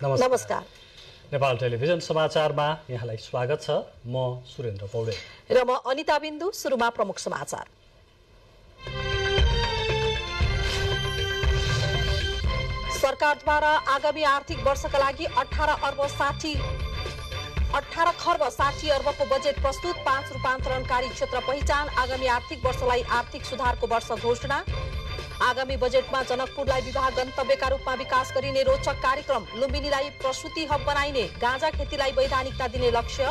नमस्कार। नेपाल टेलिभिजन समाचारमा यहाँलाई स्वागत छ। म सुरेन्द्र पौडेल र म अनिता बिन्दु। सुरुमा प्रमुख समाचार। सरकारद्वारा आगामी आर्थिक वर्षका लागि 18 खर्ब 60 अर्बको बजेट प्रस्तुत। 5 रूपान्तरणकारी क्षेत्र पहिचान। आगामी आर्थिक वर्षलाई आर्थिक सुधारको वर्ष घोषणा। आगामी बजेटमा जनकपुरलाई विवाह गन्तव्यका रूपमा विकास गरिने रोचक कार्यक्रम। लुम्बिनीलाई प्रसूति हब बनाइने। गाँजा खेतीलाई वैधानिकता दिने लक्ष्य।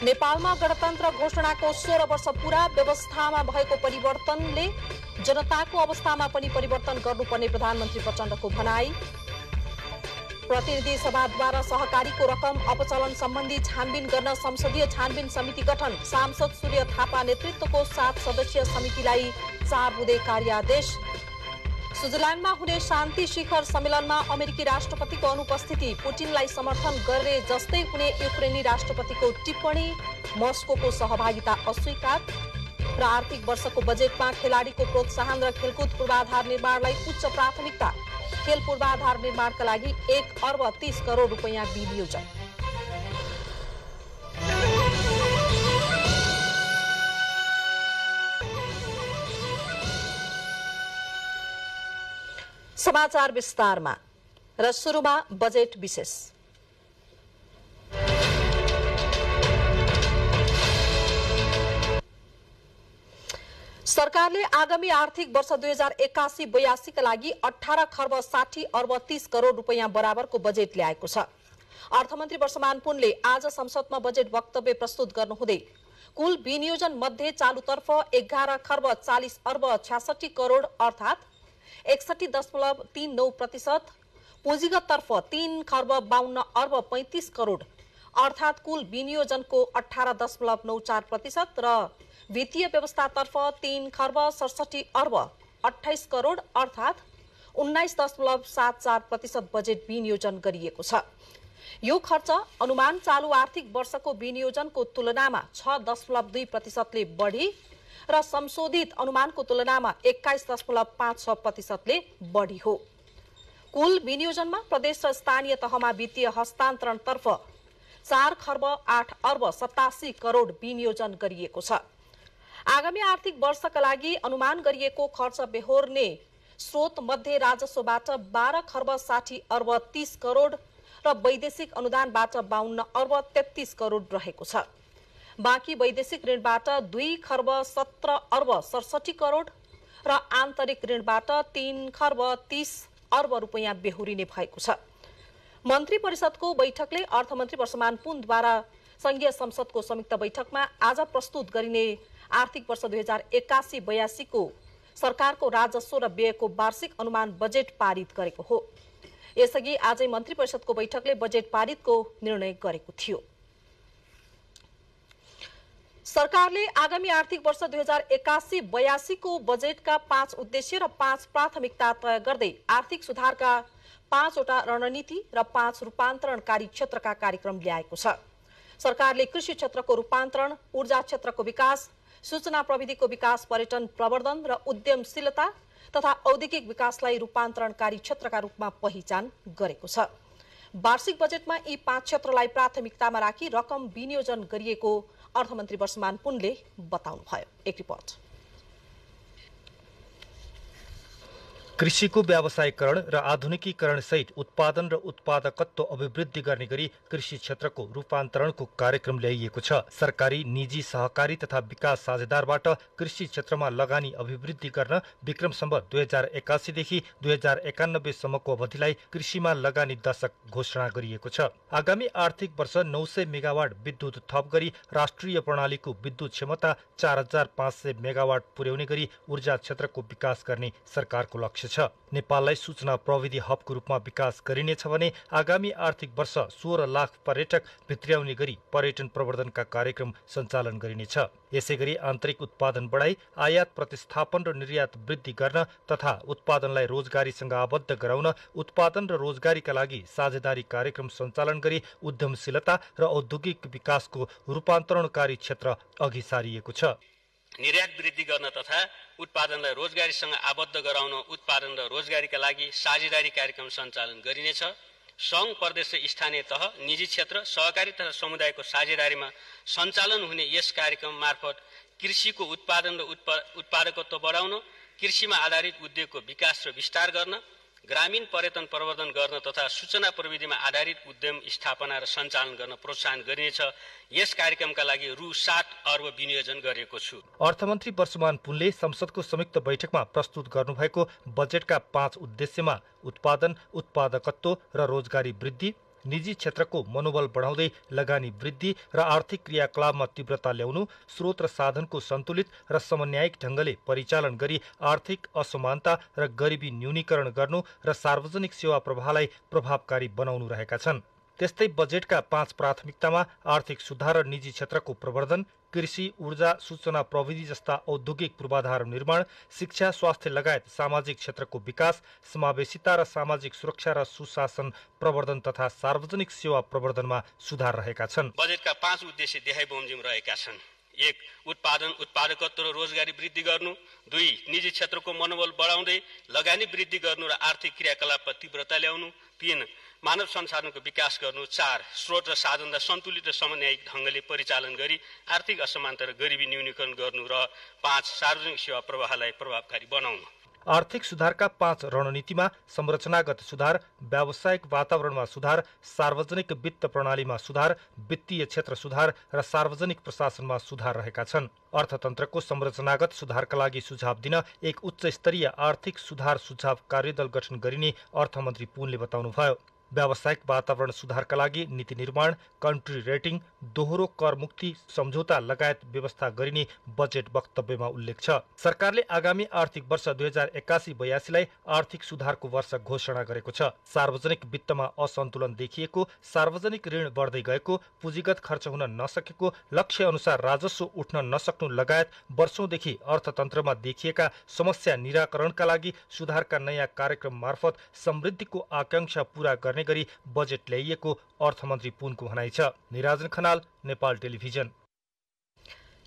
नेपालमा गणतन्त्र घोषणाको 16 वर्ष पूरा। व्यवस्थामा भएको परिवर्तनले जनताको अवस्थामा पनि परिवर्तन गर्नुपर्ने प्रधानमन्त्री प्रचण्डको भनाई। प्रतिनिधि सभाद्वारा सहकारीको रकम अपचलन सम्बन्धी छानबिन गर्न संसदीय छानबिन समिति गठन। सांसद सूर्य थापा नेतृत्वको 7 सदस्यीय समितिलाई 4 बुँदे कार्यादेश। स्विजरल्याण्डमा हुने शान्ति शिखर सम्मेलनमा अमेरिकी राष्ट्रपतिको अनुपस्थिति। पुटिनलाई समर्थन गरे जस्तै हुने युक्रेनी राष्ट्रपतिको टिप्पणी। मस्कोको सहभागिता अस्वीकार। र आर्थिक वर्षको बजेटमा खेलाडीको प्रोत्साहन र खेलकुद पूर्वाधार निर्माणलाई उच्च प्राथमिकता। खेल पूर्वाधार निर्माणका लागि 1 अर्ब 30 करोड रुपैयाँ विनियोजन। समाचार विस्तारमा र सुरुमा बजेट विशेष। सरकारले आगामी आर्थिक वर्ष 2081-82 का लागि 18 खर्ब 60 अर्ब 30 करोड रुपैयाँ बराबरको बजेट ल्याएको छ। अर्थमन्त्री वर्षमान पुनले आज संसदमा बजेट वक्तव्य प्रस्तुत गर्नुहुँदै कुल विनियोजन मध्ये चालुतर्फ 11 खर्ब 40 अर्ब 66 करोड अर्थात् 61.39%, पुँजीगततर्फ 3 खर्ब 52 अर्ब 35 करोड अर्थात् कुल विनियोजनको 18.94% र वित्तीय व्यवस्थातर्फ 3 खर्ब 67 अर्ब 28 करोड अर्थात् 19.74% बजेट विनियोजन गरिएको छ। यो खर्च अनुमान चालू आर्थिक वर्षको विनियोजनको तुलनामा 6.2%ले बढी र संशोधित अनुमानको तुलनामा 21.56%ले बढी हो। कुल विनियोजनमा प्रदेश र स्थानीय तहमा वित्तीय हस्तान्तरणतर्फ 4 खर्ब 8 अर्ब 87 करोड विनियोजन गरिएको छ। आगामी आर्थिक वर्षका लागि अनुमान गरिएको खर्च बेहोर्ने स्रोत मध्ये राजस्वबाट 12 खर्ब 60 अर्ब 30 करोड र वैदेशिक अनुदानबाट 52 अर्ब 33 करोड रहेको छ। बाँकी वैदेशिक ऋणबाट 2 खर्ब 17 अर्ब 67 करोड र आन्तरिक ऋणबाट 3 खर्ब 30 अर्ब रुपैयाँ बेहोरिने भएको छ। मन्त्री परिषदको बैठकले अर्थमन्त्री वर्षमान पुनद्वारा संघीय संसदको संयुक्त बैठकमा आज प्रस्तुत गरिने आर्थिक वर्ष 2081-82 को सरकारको राजस्व र व्ययको वार्षिक अनुमान बजेट पारित गरेको हो। यसअघि आजै मन्त्री परिषदको बैठकले बजेट पारितको निर्णय गरेको थियो। सरकारले आगामी आर्थिक वर्ष 2081-82 को बजेटका 5 उद्देश्य र 5 प्राथमिकता तय गर्दै आर्थिक सुधारका 5 वटा रणनीति र 5 रूपान्तरणकारी क्षेत्रका कार्यक्रम ल्याएको छ। सरकारले कृषि क्षेत्रको रूपान्तरण, ऊर्जा क्षेत्रको विकास, सूचना प्रविधिको विकास, पर्यटन प्रवर्धन र उद्यमशीलता तथा औद्योगिक विकासलाई रूपान्तरणकारी क्षेत्रका रूपमा पहिचान गरेको छ। वार्षिक बजेटमा यी 5 क्षेत्रलाई प्राथमिकतामा राखी रकम विनियोजन गरिएको अर्थमन्त्री वर्षमान पुनले बताउनुभयो। एक रिपोर्ट। कृषिको व्यावसायीकरण र आधुनिकीकरण सहित उत्पादन र उत्पादकत्व अभिवृद्धि गर्ने गरी कृषि क्षेत्रको रूपान्तरणको कार्यक्रम ल्याइएको छ। सरकारी, निजी, सहकारी तथा विकास साझेदारबाट कृषि क्षेत्रमा लगानी अभिवृद्धि गर्न विक्रम सम्वत 2081 देखि 2091 सम्मको अवधिलाई कृषिमा लगानी दशक घोषणा गरिएको छ। आगामी आर्थिक वर्ष 900 मेगावाट विद्युत थप गरी राष्ट्रिय प्रणालीको विद्युत क्षमता 4500 मेगावाट पुर्याउने गरी ऊर्जा क्षेत्रको विकास गर्ने सरकारको लक्ष्य छ। नेपाललाई सूचना प्रविधि हबको रूपमा विकास गरिनेछ भने आगामी आर्थिक वर्ष 16 लाख पर्यटक भित्र्याउने गरी पर्यटन प्रवर्धनका कार्यक्रम सञ्चालन गरिनेछ। यसैगरी आन्तरिक उत्पादन बढाई, आयात प्रतिस्थापन र निर्यात वृद्धि गर्न तथा उत्पादनलाई रोजगारीसँग आबद्ध गराउन उत्पादन र रोजगारीका लागि साझेदारी कार्यक्रम सञ्चालन गरी उद्यमशीलता र औद्योगिक विकासको रूपान्तरणकारी क्षेत्र अघि सारिएको छ। निर्यात वृद्धि गर्न तथा उत्पादनलाई रोजगारीसँग आबद्ध गराउन उत्पादन र रोजगारीका लागि साझेदारी कार्यक्रम सञ्चालन गरिनेछ। सङ्घ प्रदेश र स्थानीय तह, निजी क्षेत्र, सहकारी तथा समुदायको साझेदारीमा सञ्चालन हुने यस कार्यक्रम मार्फत कृषिको उत्पादन र उत्पादकत्व बढाउन, कृषिमा आधारित उद्योगको विकास र विस्तार गर्न, ग्रामीण पर्यटन प्रवर्धन गर्न तथा सूचना प्रविधिमा आधारित उद्यम स्थापना र सञ्चालन गर्न प्रोत्साहन गरिनेछ। यस कार्यक्रमका लागि रु 7 अर्ब विनियोजन गरेको छु। अर्थमन्त्री वर्षमान पुनले संसदको संयुक्त बैठकमा प्रस्तुत गर्नुभएको बजेटका 5 उद्देश्यमा उत्पादन, उत्पादकत्व र रोजगारी वृद्धि, निजी क्षेत्रको मनोबल बढाउँदै लगानी वृद्धि र आर्थिक क्रियाकलापमा तीव्रता ल्याउनु, स्रोत र साधनको सन्तुलित र समन्वयिक ढङ्गले परिचालन गरी आर्थिक असमानता र गरिबी न्यूनीकरण गर्नु र सार्वजनिक सेवा प्रवाहलाई प्रभावकारी बनाउनु रहेका छन्। त्यस्तै बजेटका 5 प्राथमिकतामा आर्थिक सुधार र निजी क्षेत्रको प्रवर्धन, कृषि, ऊर्जा, सूचना प्रविधि जस्ता औद्योगिक पूर्वाधार निर्माण, शिक्षा, स्वास्थ्य लगायत सामाजिक क्षेत्रको विकास, समावेशिता र सामाजिक सुरक्षा र सुशासन प्रवर्धन तथा सार्वजनिक सेवा प्रवर्धनमा सुधार रहेका छन्। बजेटका 5 उद्देश्य देखाइ बमोजिम रहेका छन्। 1. उत्पादन, उत्पादकत्व र रोजगारी वृद्धि गर्नु। 2. निजी क्षेत्रको मनोबल बढाउँदै लगानी वृद्धि गर्नु र आर्थिक क्रियाकलापमा तीव्रता ल्याउनु। 3. मानव संसाधनको विकास गर्नु। 4. स्रोत र साधनलाई सन्तुलित र समन्वयिक ढङ्गले परिचालन गरी आर्थिक असमानता र गरिबी न्यूनीकरण गर्नु र 5. सार्वजनिक सेवा प्रवाहलाई प्रभावकारी बनाउनु। आर्थिक सुधारका 5 रणनीतिमा संरचनागत सुधार, व्यावसायिक वातावरणमा सुधार, सार्वजनिक वित्त प्रणालीमा सुधार, वित्तीय क्षेत्र सुधार र सार्वजनिक प्रशासनमा सुधार रहेका छन्। अर्थतन्त्रको संरचनागत सुधारका लागि सुझाव दिन एक उच्च स्तरीय आर्थिक सुधार सुझाव कार्यदल गठन गरिने अर्थमन्त्री पुनले बताउनुभयो। व्यावसायिक वातावरण सुधारका लागि नीति निर्माण, कन्ट्री रेटिङ, दोहोरो कर मुक्ति सम्झौता लगायत व्यवस्था गरिने बजेट वक्तव्यमा उल्लेख छ। सरकारले आगामी आर्थिक वर्ष 2081-82लाई आर्थिक सुधारको वर्ष घोषणा गरेको छ। सार्वजनिक वित्तमा असन्तुलन देखिएको, सार्वजनिक ऋण बढ्दै गएको, पुँजीगत खर्च हुन नसकेको, लक्ष्य अनुसार राजस्व उठ्न नसक्नु लगायत वर्षौंदेखि अर्थतन्त्रमा देखिएका समस्या निराकरणका लागि सुधारका नयाँ कार्यक्रम मार्फत समृद्धिको आकांक्षा पूरा गर्ने गरी बजेट ल्याइएको अर्थमन्त्री पुनको भनाइ छ। निराजन खनाल, नेपाल टेलिभिजन।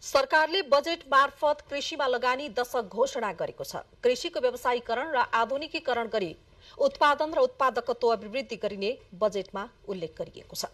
सरकारले बजेट मार्फत कृषिमा लगानी दशक घोषणा गरेको छ। कृषिको व्यवसायीकरण र आधुनिकीकरण गरी उत्पादन र उत्पादकत्व अभिवृद्धि गरिने बजेटमा उल्लेख गरिएको छ।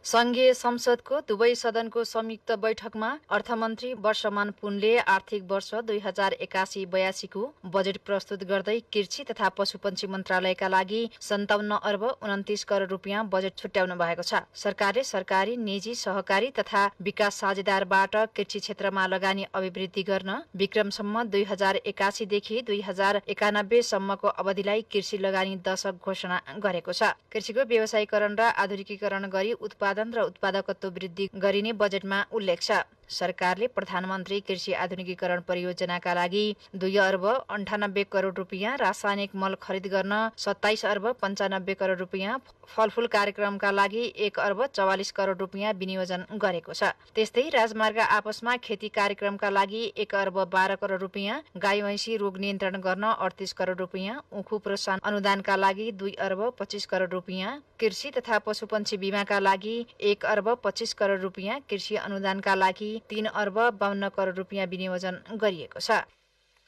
संघीय संसदको दुवै सदनको संयुक्त बैठकमा अर्थमन्त्री वर्षमान पुनले आर्थिक वर्ष 2081-82 को बजेट प्रस्तुत गर्दै कृषि तथा पशुपन्छी मन्त्रालयका लागि 57 अर्ब 29 करोड रुपियाँ बजेट छुट्याउनु भएको छ। सरकारले सरकारी, निजी, सहकारी तथा विकास साझेदारबाट कृषि क्षेत्रमा लगानी अभिवृद्धि गर्न विक्रमसम्म 2081 देखि 2091 सम्मको अवधिलाई कृषि लगानी दशक घोषणा गरेको छ। कृषिको व्यवसायीकरण र आधुनिकीकरण गरी उत्पादन र उत्पादकत्व वृद्धि गरिने बजेटमा उल्लेख छ। सरकारले प्रधानमन्त्री कृषि आधुनिकीकरण परियोजनाका लागि 2 अर्ब 98 करोड रुपियाँ, रासायनिक मल खरिद गर्न 27 अर्ब 95 करोड रुपियाँ, फलफुल कार्यक्रमका लागि 1 अर्ब 44 करोड रुपियाँ विनियोजन गरेको छ। त्यस्तै राजमार्ग आपसमा खेती कार्यक्रमका लागि 1 अर्ब 12 करोड रुपियाँ, गाई भैँसी रोग नियन्त्रण गर्न 38 करोड रुपियाँ, उखु प्रोत्साहन अनुदानका लागि 2 अर्ब 25 करोड रुपियाँ, कृषि तथा पशुपन्छी बीमाका लागि 1 अर्ब 25 करोड रुपियाँ, कृषि अनुदानका लागि 3 अर्ब 52 करोड रुपियाँ विनियोजन गरिएको छ।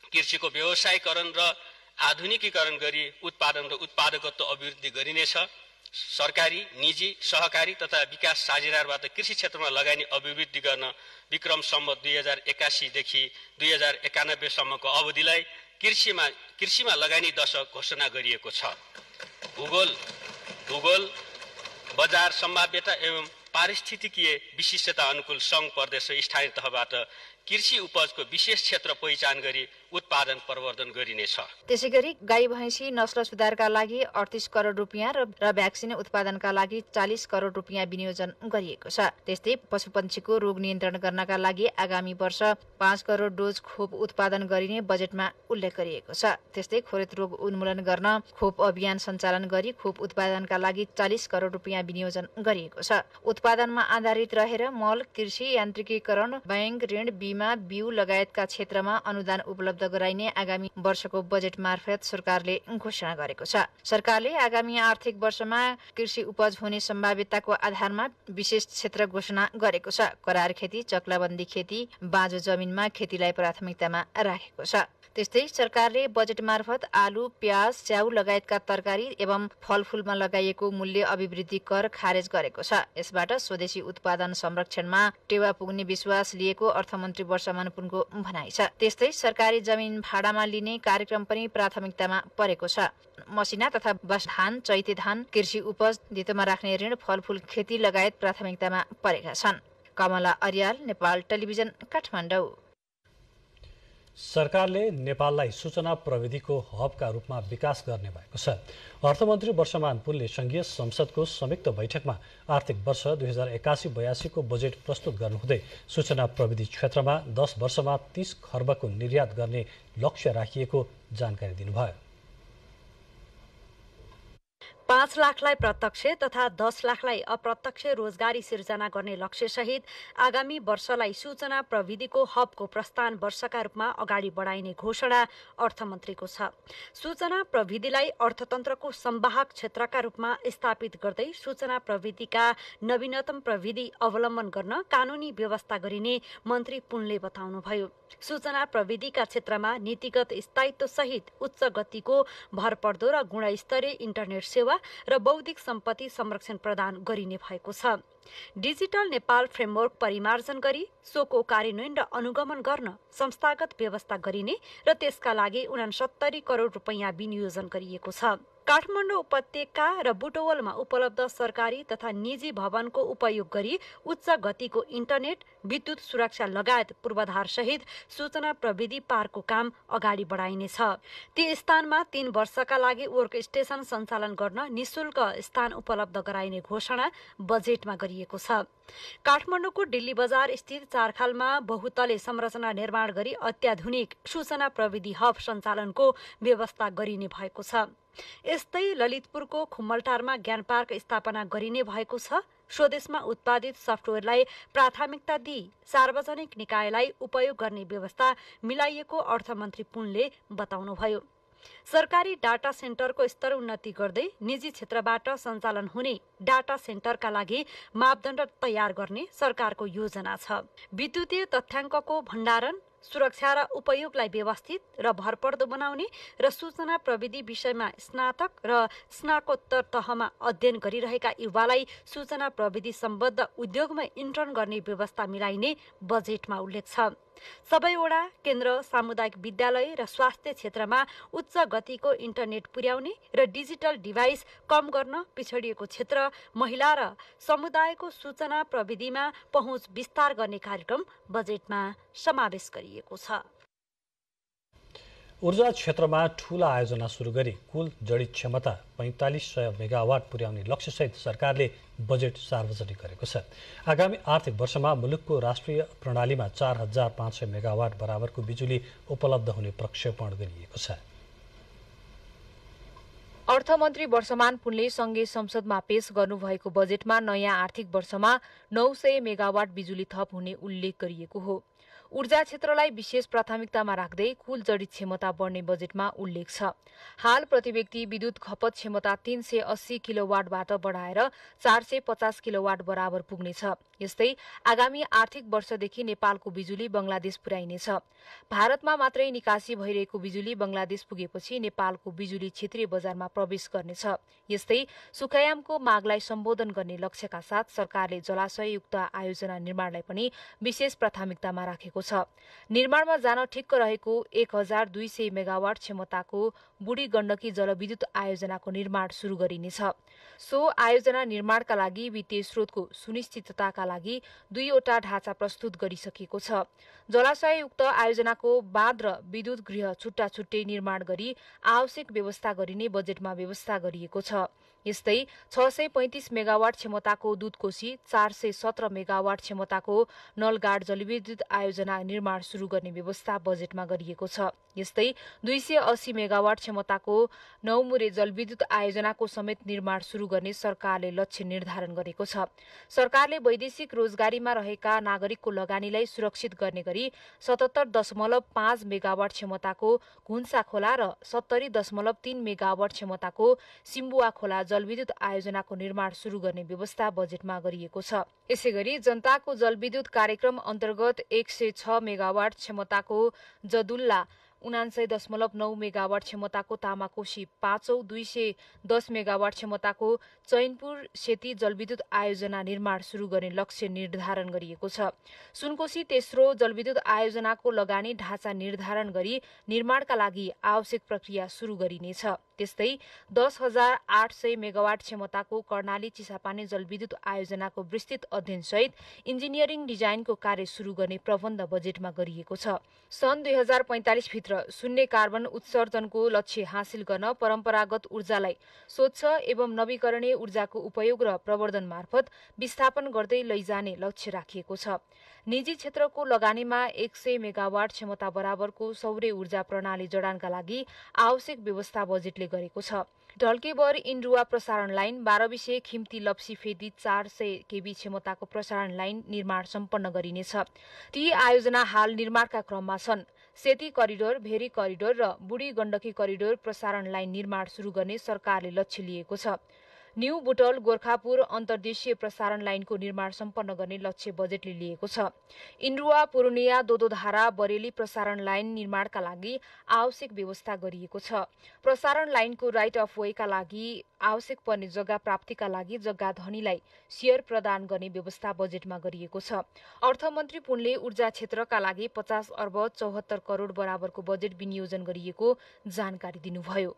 कृषिको व्यवसायीकरण र आधुनिकीकरण गरी उत्पादन र उत्पादकत्व अभिवृद्धि गरिनेछ। सरकारी, निजी, सहकारी तथा विकास साझेदारबाट कृषि क्षेत्रमा लगानी अभिवृद्धि गर्न विक्रमसम्म 2081 देखि 2091 सम्मको अवधिलाई कृषिमा लगानी दशक घोषणा गरिएको छ। भूगोल, बजार सम्भाव्यता एवं पारिस्थितिकीय विशिष्टता अनुकूल सङ्घ प्रदेश र स्थानीय तहबाट कृषि उपजको विशेष क्षेत्र पहिचान गरी उत्पादन प्रवर्धन गरिनेछ। त्यसैगरी गाई भैँसी नस्ल सुधारका लागि 38 करोड रुपियाँ र भ्याक्सिन उत्पादनका लागि 40 करोड रुपियाँ विनियोजन गरिएको छ। त्यस्तै पशुपन्छीको रोग नियन्त्रण गर्नका लागि आगामी वर्ष 5 करोड डोज खोप उत्पादन गरिने बजेटमा उल्लेख गरिएको छ। त्यस्तै खोरेत रोग उन्मूलन गर्न खोप अभियान सञ्चालन गरी खोप उत्पादनका लागि 40 करोड रुपियाँ विनियोजन गरिएको छ। उत्पादनमा आधारित रहेर मल, कृषि यान्त्रिकीकरण, बैंक ऋण, प्रविधिमा बिउ लगायतका क्षेत्रमा अनुदान उपलब्ध गराइने आगामी वर्षको बजेट मार्फत सरकारले घोषणा गरेको छ। सरकारले आगामी आर्थिक वर्षमा कृषि उपज हुने सम्भाव्यताको आधारमा विशेष क्षेत्र घोषणा गरेको छ। करार खेती, चक्लाबन्दी खेती, बाँझो जमिनमा खेतीलाई प्राथमिकतामा राखेको छ। त्यस्तै सरकारले बजेट मार्फत आलु, प्याज, च्याउ लगायतका तरकारी एवं फलफूलमा लगाइएको मूल्य अभिवृद्धि कर खारेज गरेको छ। यसबाट स्वदेशी उत्पादन संरक्षणमा टेवा पुग्ने विश्वास लिएको अर्थमन्त्री वर्षमान पुनको भनाइ छ। त्यस्तै सरकारी जमिन भाडामा लिने कार्यक्रम पनि प्राथमिकतामा परेको छ। मसिना तथा बस धान, चैते धान, कृषि उपज, धितोमा राख्ने ऋण, फलफूल खेती लगायत प्राथमिकतामा परेका छन्। कमला अर्याल, नेपाल टेलिभिजन, काठमाडौँ। सरकारले नेपाललाई सूचना प्रविधिको हबका रूपमा विकास गर्ने भएको छ। अर्थमन्त्री वर्षमान पुनले संघीय संसदको संयुक्त बैठकमा आर्थिक वर्ष 2081-82 को बजेट प्रस्तुत गर्नुहुँदै सूचना प्रविधि क्षेत्रमा 10 वर्षमा 30 खर्बको निर्यात गर्ने लक्ष्य राखिएको जानकारी दिनुभयो। 5 लाखलाई प्रत्यक्ष तथा 10 लाखलाई अप्रत्यक्ष रोजगारी सिर्जना गर्ने लक्ष्यसहित आगामी वर्षलाई सूचना प्रविधिको हबको प्रस्थान वर्षका रूपमा अगाडि बढाइने घोषणा अर्थमन्त्रीको छ। सूचना प्रविधिलाई अर्थतन्त्रको संवाहक क्षेत्रका रूपमा स्थापित गर्दै सूचना प्रविधिका नवीनतम प्रविधि अवलम्बन गर्न कानूनी व्यवस्था गरिने मन्त्री पुनले बताउनुभयो। सूचना प्रविधिका क्षेत्रमा नीतिगत स्थायित्व सहित उच्च गतिको भरपर्दो र गुणस्तरीय इन्टरनेट सेवा र बौद्धिक सम्पत्ति संरक्षण प्रदान गरिने भएको छ। डिजिटल नेपाल फ्रेमवर्क परिमार्जन गरी सोको कार्यान्वयन र अनुगमन गर्न संस्थागत व्यवस्था गरिने र त्यसका लागि 69 करोड रुपैयाँ विनियोजन गरिएको छ। काठमाडौँ उपत्यका र बुटवलमा उपलब्ध सरकारी तथा निजी भवनको उपयोग गरी उच्च गतिको इन्टरनेट, विद्युत सुरक्षा लगायत पूर्वाधार सहित सूचना प्रविधि पार्कको काम अगाडि बढाइनेछ। ती स्थानमा 3 वर्षका लागि वर्क स्टेशन सञ्चालन गर्न निशुल्क स्थान उपलब्ध गराइने घोषणा बजेटमा गरिएको छ। काठमाडौँको दिल्ली बजार स्थित चारखालमा बहुतले संरचना निर्माण गरी अत्याधुनिक सूचना प्रविधि हब सञ्चालनको व्यवस्था गरिने भएको छ। यस्तै ललितपुरको खुम्मलटारमा ज्ञान पार्क स्थापना गरिने भएको छ। स्वदेशमा उत्पादित सफ्टवेयरलाई प्राथमिकता दिई सार्वजनिक निकायलाई उपयोग गर्ने व्यवस्था मिलाइएको अर्थमन्त्री पुनले बताउनुभयो। सरकारी डाटा सेन्टरको स्तर उन्नति गर्दै निजी क्षेत्रबाट सञ्चालन हुने डाटा सेन्टरका लागि मापदण्ड तयार गर्ने सरकारको योजना छ। विद्युतीय तथ्याङ्कको भण्डारण, सुरक्षा र उपयोगलाई व्यवस्थित र भरपर्दो बनाउने र सूचना प्रविधि विषयमा स्नातक र स्नाकोत्तर तहमा अध्ययन गरिरहेका युवालाई सूचना प्रविधि सम्बद्ध उद्योगमा इन्टर्न गर्ने व्यवस्था मिलाइने बजेटमा उल्लेख छ। सबै वडा, केन्द्र, सामुदायिक विद्यालय र स्वास्थ्य क्षेत्रमा उच्च गतिको इन्टरनेट पुर्याउने र डिजिटल डिभाइस कम गर्न पिछडिएको क्षेत्र, महिला र समुदायको सूचना प्रविधिमा पहुँच विस्तार गर्ने कार्यक्रम बजेटमा समावेश गरिएको छ। ऊर्जा क्षेत्रमा ठूला आयोजना सुरु गरी कुल जडित क्षमता 4500 मेगावाट पुर्याउने लक्ष्यसहित सरकारले बजेट सार्वजनिक गरेको छ। आगामी आर्थिक वर्षमा मुलुकको राष्ट्रिय प्रणालीमा 4500 मेगावाट बराबरको बिजुली उपलब्ध हुने प्रक्षेपण गरिएको छ। अर्थमन्त्री वर्षमान पुनले संघीय संसदमा पेश गर्नुभएको बजेटमा नयाँ आर्थिक वर्षमा 900 मेगावाट बिजुली थप हुने उल्लेख गरिएको हो। ऊर्जा क्षेत्रलाई विशेष प्राथमिकतामा राख्दै कुल जडित क्षमता बढ्ने बजेटमा उल्लेख छ। हाल प्रति व्यक्ति विद्युत खपत क्षमता 380 किलोवाटबाट बढाएर 450 किलोवाट बराबर पुग्नेछ। यस्तै आगामी आर्थिक वर्षदेखि नेपालको बिजुली बंगलादेश पुर्याइनेछ। भारतमा मात्रै निकासी भइरहेको बिजुली बंगलादेश पुगेपछि नेपालको बिजुली क्षेत्रीय बजारमा प्रवेश गर्नेछ। यस्तै सुखयामको मागलाई सम्बोधन गर्ने लक्ष्यका साथ सरकारले जलाशययुक्त आयोजना निर्माणलाई पनि विशेष प्राथमिकतामा राखेको छ। निर्माणमा जान ठिक्क रहेको 1200 मेगावाट क्षमताको बुढी गण्डकी जलविद्युत आयोजनाको निर्माण सुरु गरिनेछ। सो आयोजना निर्माणका लागि वित्तीय स्रोतको सुनिश्चितताका लागि 2 वटा ढाँचा प्रस्तुत गरिसकिएको छ। जलाशययुक्त आयोजनाको बाँध र विद्युत गृह छुट्टा छुट्टै निर्माण गरी आवश्यक व्यवस्था गरिने बजेटमा व्यवस्था गरिएको छ। यस्तै 635 मेगावाट क्षमताको दुधकोशी, 417 मेगावाट क्षमताको नलगाड जलविद्युत आयोजना निर्माण सुरु गर्ने व्यवस्था बजेटमा गरिएको छ। यस्तै 280 मेगावाट क्षमताको नौमुरे जलविद्युत आयोजनाको समेत निर्माण शुरू गर्ने सरकारले लक्ष्य निर्धारण गरेको छ। सरकारले वैदेशिक रोजगारीमा रहेका नागरिकको लगानीलाई सुरक्षित गर्ने गरी 77.5 मेगावाट क्षमताको घुन्सा खोला र 70.3 मेगावाट क्षमताको सिम्बुवा खोला जलविद्युत आयोजनाको निर्माण शुरू गर्ने व्यवस्था बजेटमा गरिएको छ। यसैगरी जनताको जलविद्युत कार्यक्रम अन्तर्गत 106 मेगावाट क्षमताको जदुल्ला 99.9 मेगावाट क्षमताको तामाकोशी 5औं 210 मेगावाट क्षमताको चैनपुर सेती जलविद्युत आयोजना निर्माण शुरू गर्ने लक्ष्य निर्धारण गरिएको छ। सुनकोशी तेस्रो जलविद्युत आयोजनाको लगानी ढाँचा निर्धारण गरी निर्माणका लागि आवश्यक प्रक्रिया शुरू गरिनेछ। त्यस्तै 10,800 मेगावाट क्षमताको कर्णाली चिसापानी जलविद्युत आयोजनाको विस्तृत अध्ययनसहित इन्जिनियरिङ डिजाइनको कार्य शुरू गर्ने प्रबन्ध बजेटमा गरिएको छ। सन् 2045 भित्र शून्य कार्बन उत्सर्जनको लक्ष्य हासिल गर्न परम्परागत ऊर्जालाई स्वच्छ एवं नवीकरणीय ऊर्जाको उपयोग र प्रवर्धन मार्फत विस्थापन गर्दै लैजाने लक्ष्य राखिएको छ। निजी क्षेत्रको लगानीमा 100 मेगावाट क्षमता बराबरको सौर्य ऊर्जा प्रणाली जडानका लागि आवश्यक व्यवस्था बजेटले गरेको छ। ढल्केबर इन्डुवा प्रसारण लाइन 12 विषय खिम्ती लप्सी फेदी 400 केबी क्षमताको प्रसारण लाइन निर्माण सम्पन्न गरिनेछ। ती आयोजना हाल निर्माणका क्रममा छन्। सेती करिडोर, भेरी करिडोर र बुढी गण्डकी करिडोर प्रसारण लाइन निर्माण शुरू गर्ने सरकारले लक्ष्य लिएको छ। न्यू बुटल गोरखापुर अन्तर्देशीय प्रसारण लाइनको निर्माण सम्पन्न गर्ने लक्ष्य बजेटले लिएको छ। इन्डुवा पूर्णिया दोदोधारा बरेली प्रसारण लाइन निर्माणका लागि आवश्यक व्यवस्था गरिएको छ। प्रसारण लाइनको राइट अफ वेका लागि आवश्यक पर्ने जग्गा प्राप्तिका लागि जग्गा धनीलाई शेयर प्रदान गर्ने व्यवस्था बजेटमा गरिएको छ। अर्थमन्त्री पुनले ऊर्जा क्षेत्रका लागि 50 अर्ब 74 करोड बराबरको बजेट विनियोजन गरिएको जानकारी दिनुभयो।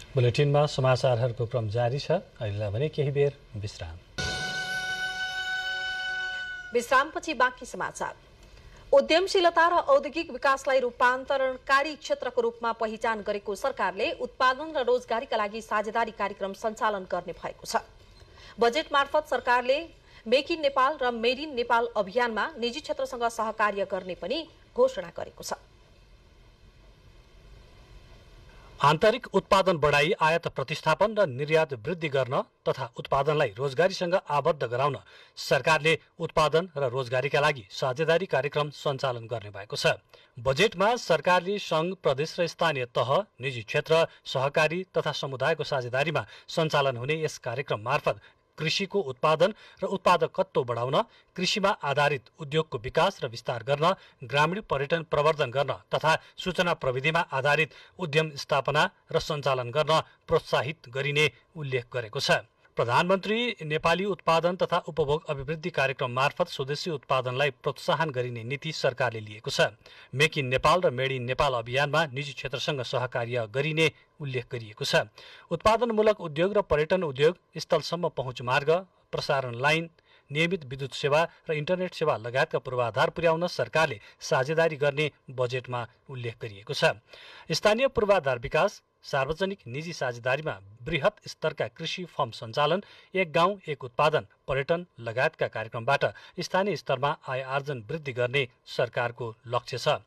बुलेटिनमा समाचारहरूको क्रम जारी छ। अहिलेलाई भने केही बेर विश्राम। विश्रामपछि बाँकी समाचार। उद्यमशीलता र औद्योगिक विकासलाई रूपान्तरणकारी क्षेत्रको रूपमा पहिचान गरेको सरकारले उत्पादन र रोजगारीका लागि साझेदारी कार्यक्रम सञ्चालन गर्ने भएको छ। बजेट मार्फत सरकारले मेक इन नेपाल र मेड इन नेपाल अभियानमा निजी क्षेत्रसँग सहकार्य गर्ने पनि घोषणा गरेको छ। आन्तरिक उत्पादन बढाई, आयात प्रतिस्थापन र निर्यात वृद्धि गर्न तथा उत्पादनलाई रोजगारीसँग आबद्ध गराउन सरकारले उत्पादन र रोजगारीका लागि साझेदारी कार्यक्रम सञ्चालन गर्ने भएको छ। बजेटमा सरकारले सङ्घ, प्रदेश र स्थानीय तह, निजी क्षेत्र, सहकारी तथा समुदायको साझेदारीमा सञ्चालन हुने यस कार्यक्रम मार्फत कृषिको उत्पादन र उत्पादकत्व बढाउन, कृषिमा आधारित उद्योगको विकास र विस्तार गर्न, ग्रामीण पर्यटन प्रवर्धन गर्न तथा सूचना प्रविधिमा आधारित उद्यम स्थापना र सञ्चालन गर्न प्रोत्साहित गरिने उल्लेख गरेको छ। प्रधानमन्त्री नेपाली उत्पादन तथा उपभोग अभिवृद्धि कार्यक्रम मार्फत स्वदेशी उत्पादनलाई प्रोत्साहन गरिने नीति सरकारले लिएको छ। मेक इन नेपाल र मेड इन नेपाल अभियानमा निजी क्षेत्रसँग सहकार्य गरिने उल्लेख गरिएको छ। उत्पादनमूलक उद्योग र पर्यटन उद्योग, स्थलसम्म पहुँच मार्ग, प्रसारण लाइन, नियमित विद्युत सेवा र इन्टरनेट सेवा लगायतका पूर्वाधार पुर्याउन सरकारले साझेदारी गर्ने बजेटमा उल्लेख गरिएको छ। स्थानीय पूर्वाधार विकास, सार्वजनिक निजी साझेदारीमा बृहत स्तरका कृषि फर्म सञ्चालन, एक गाउँ एक उत्पादन, पर्यटन लगायतका कार्यक्रमबाट स्थानीय स्तरमा आय आर्जन वृद्धि गर्ने सरकारको लक्ष्य छ।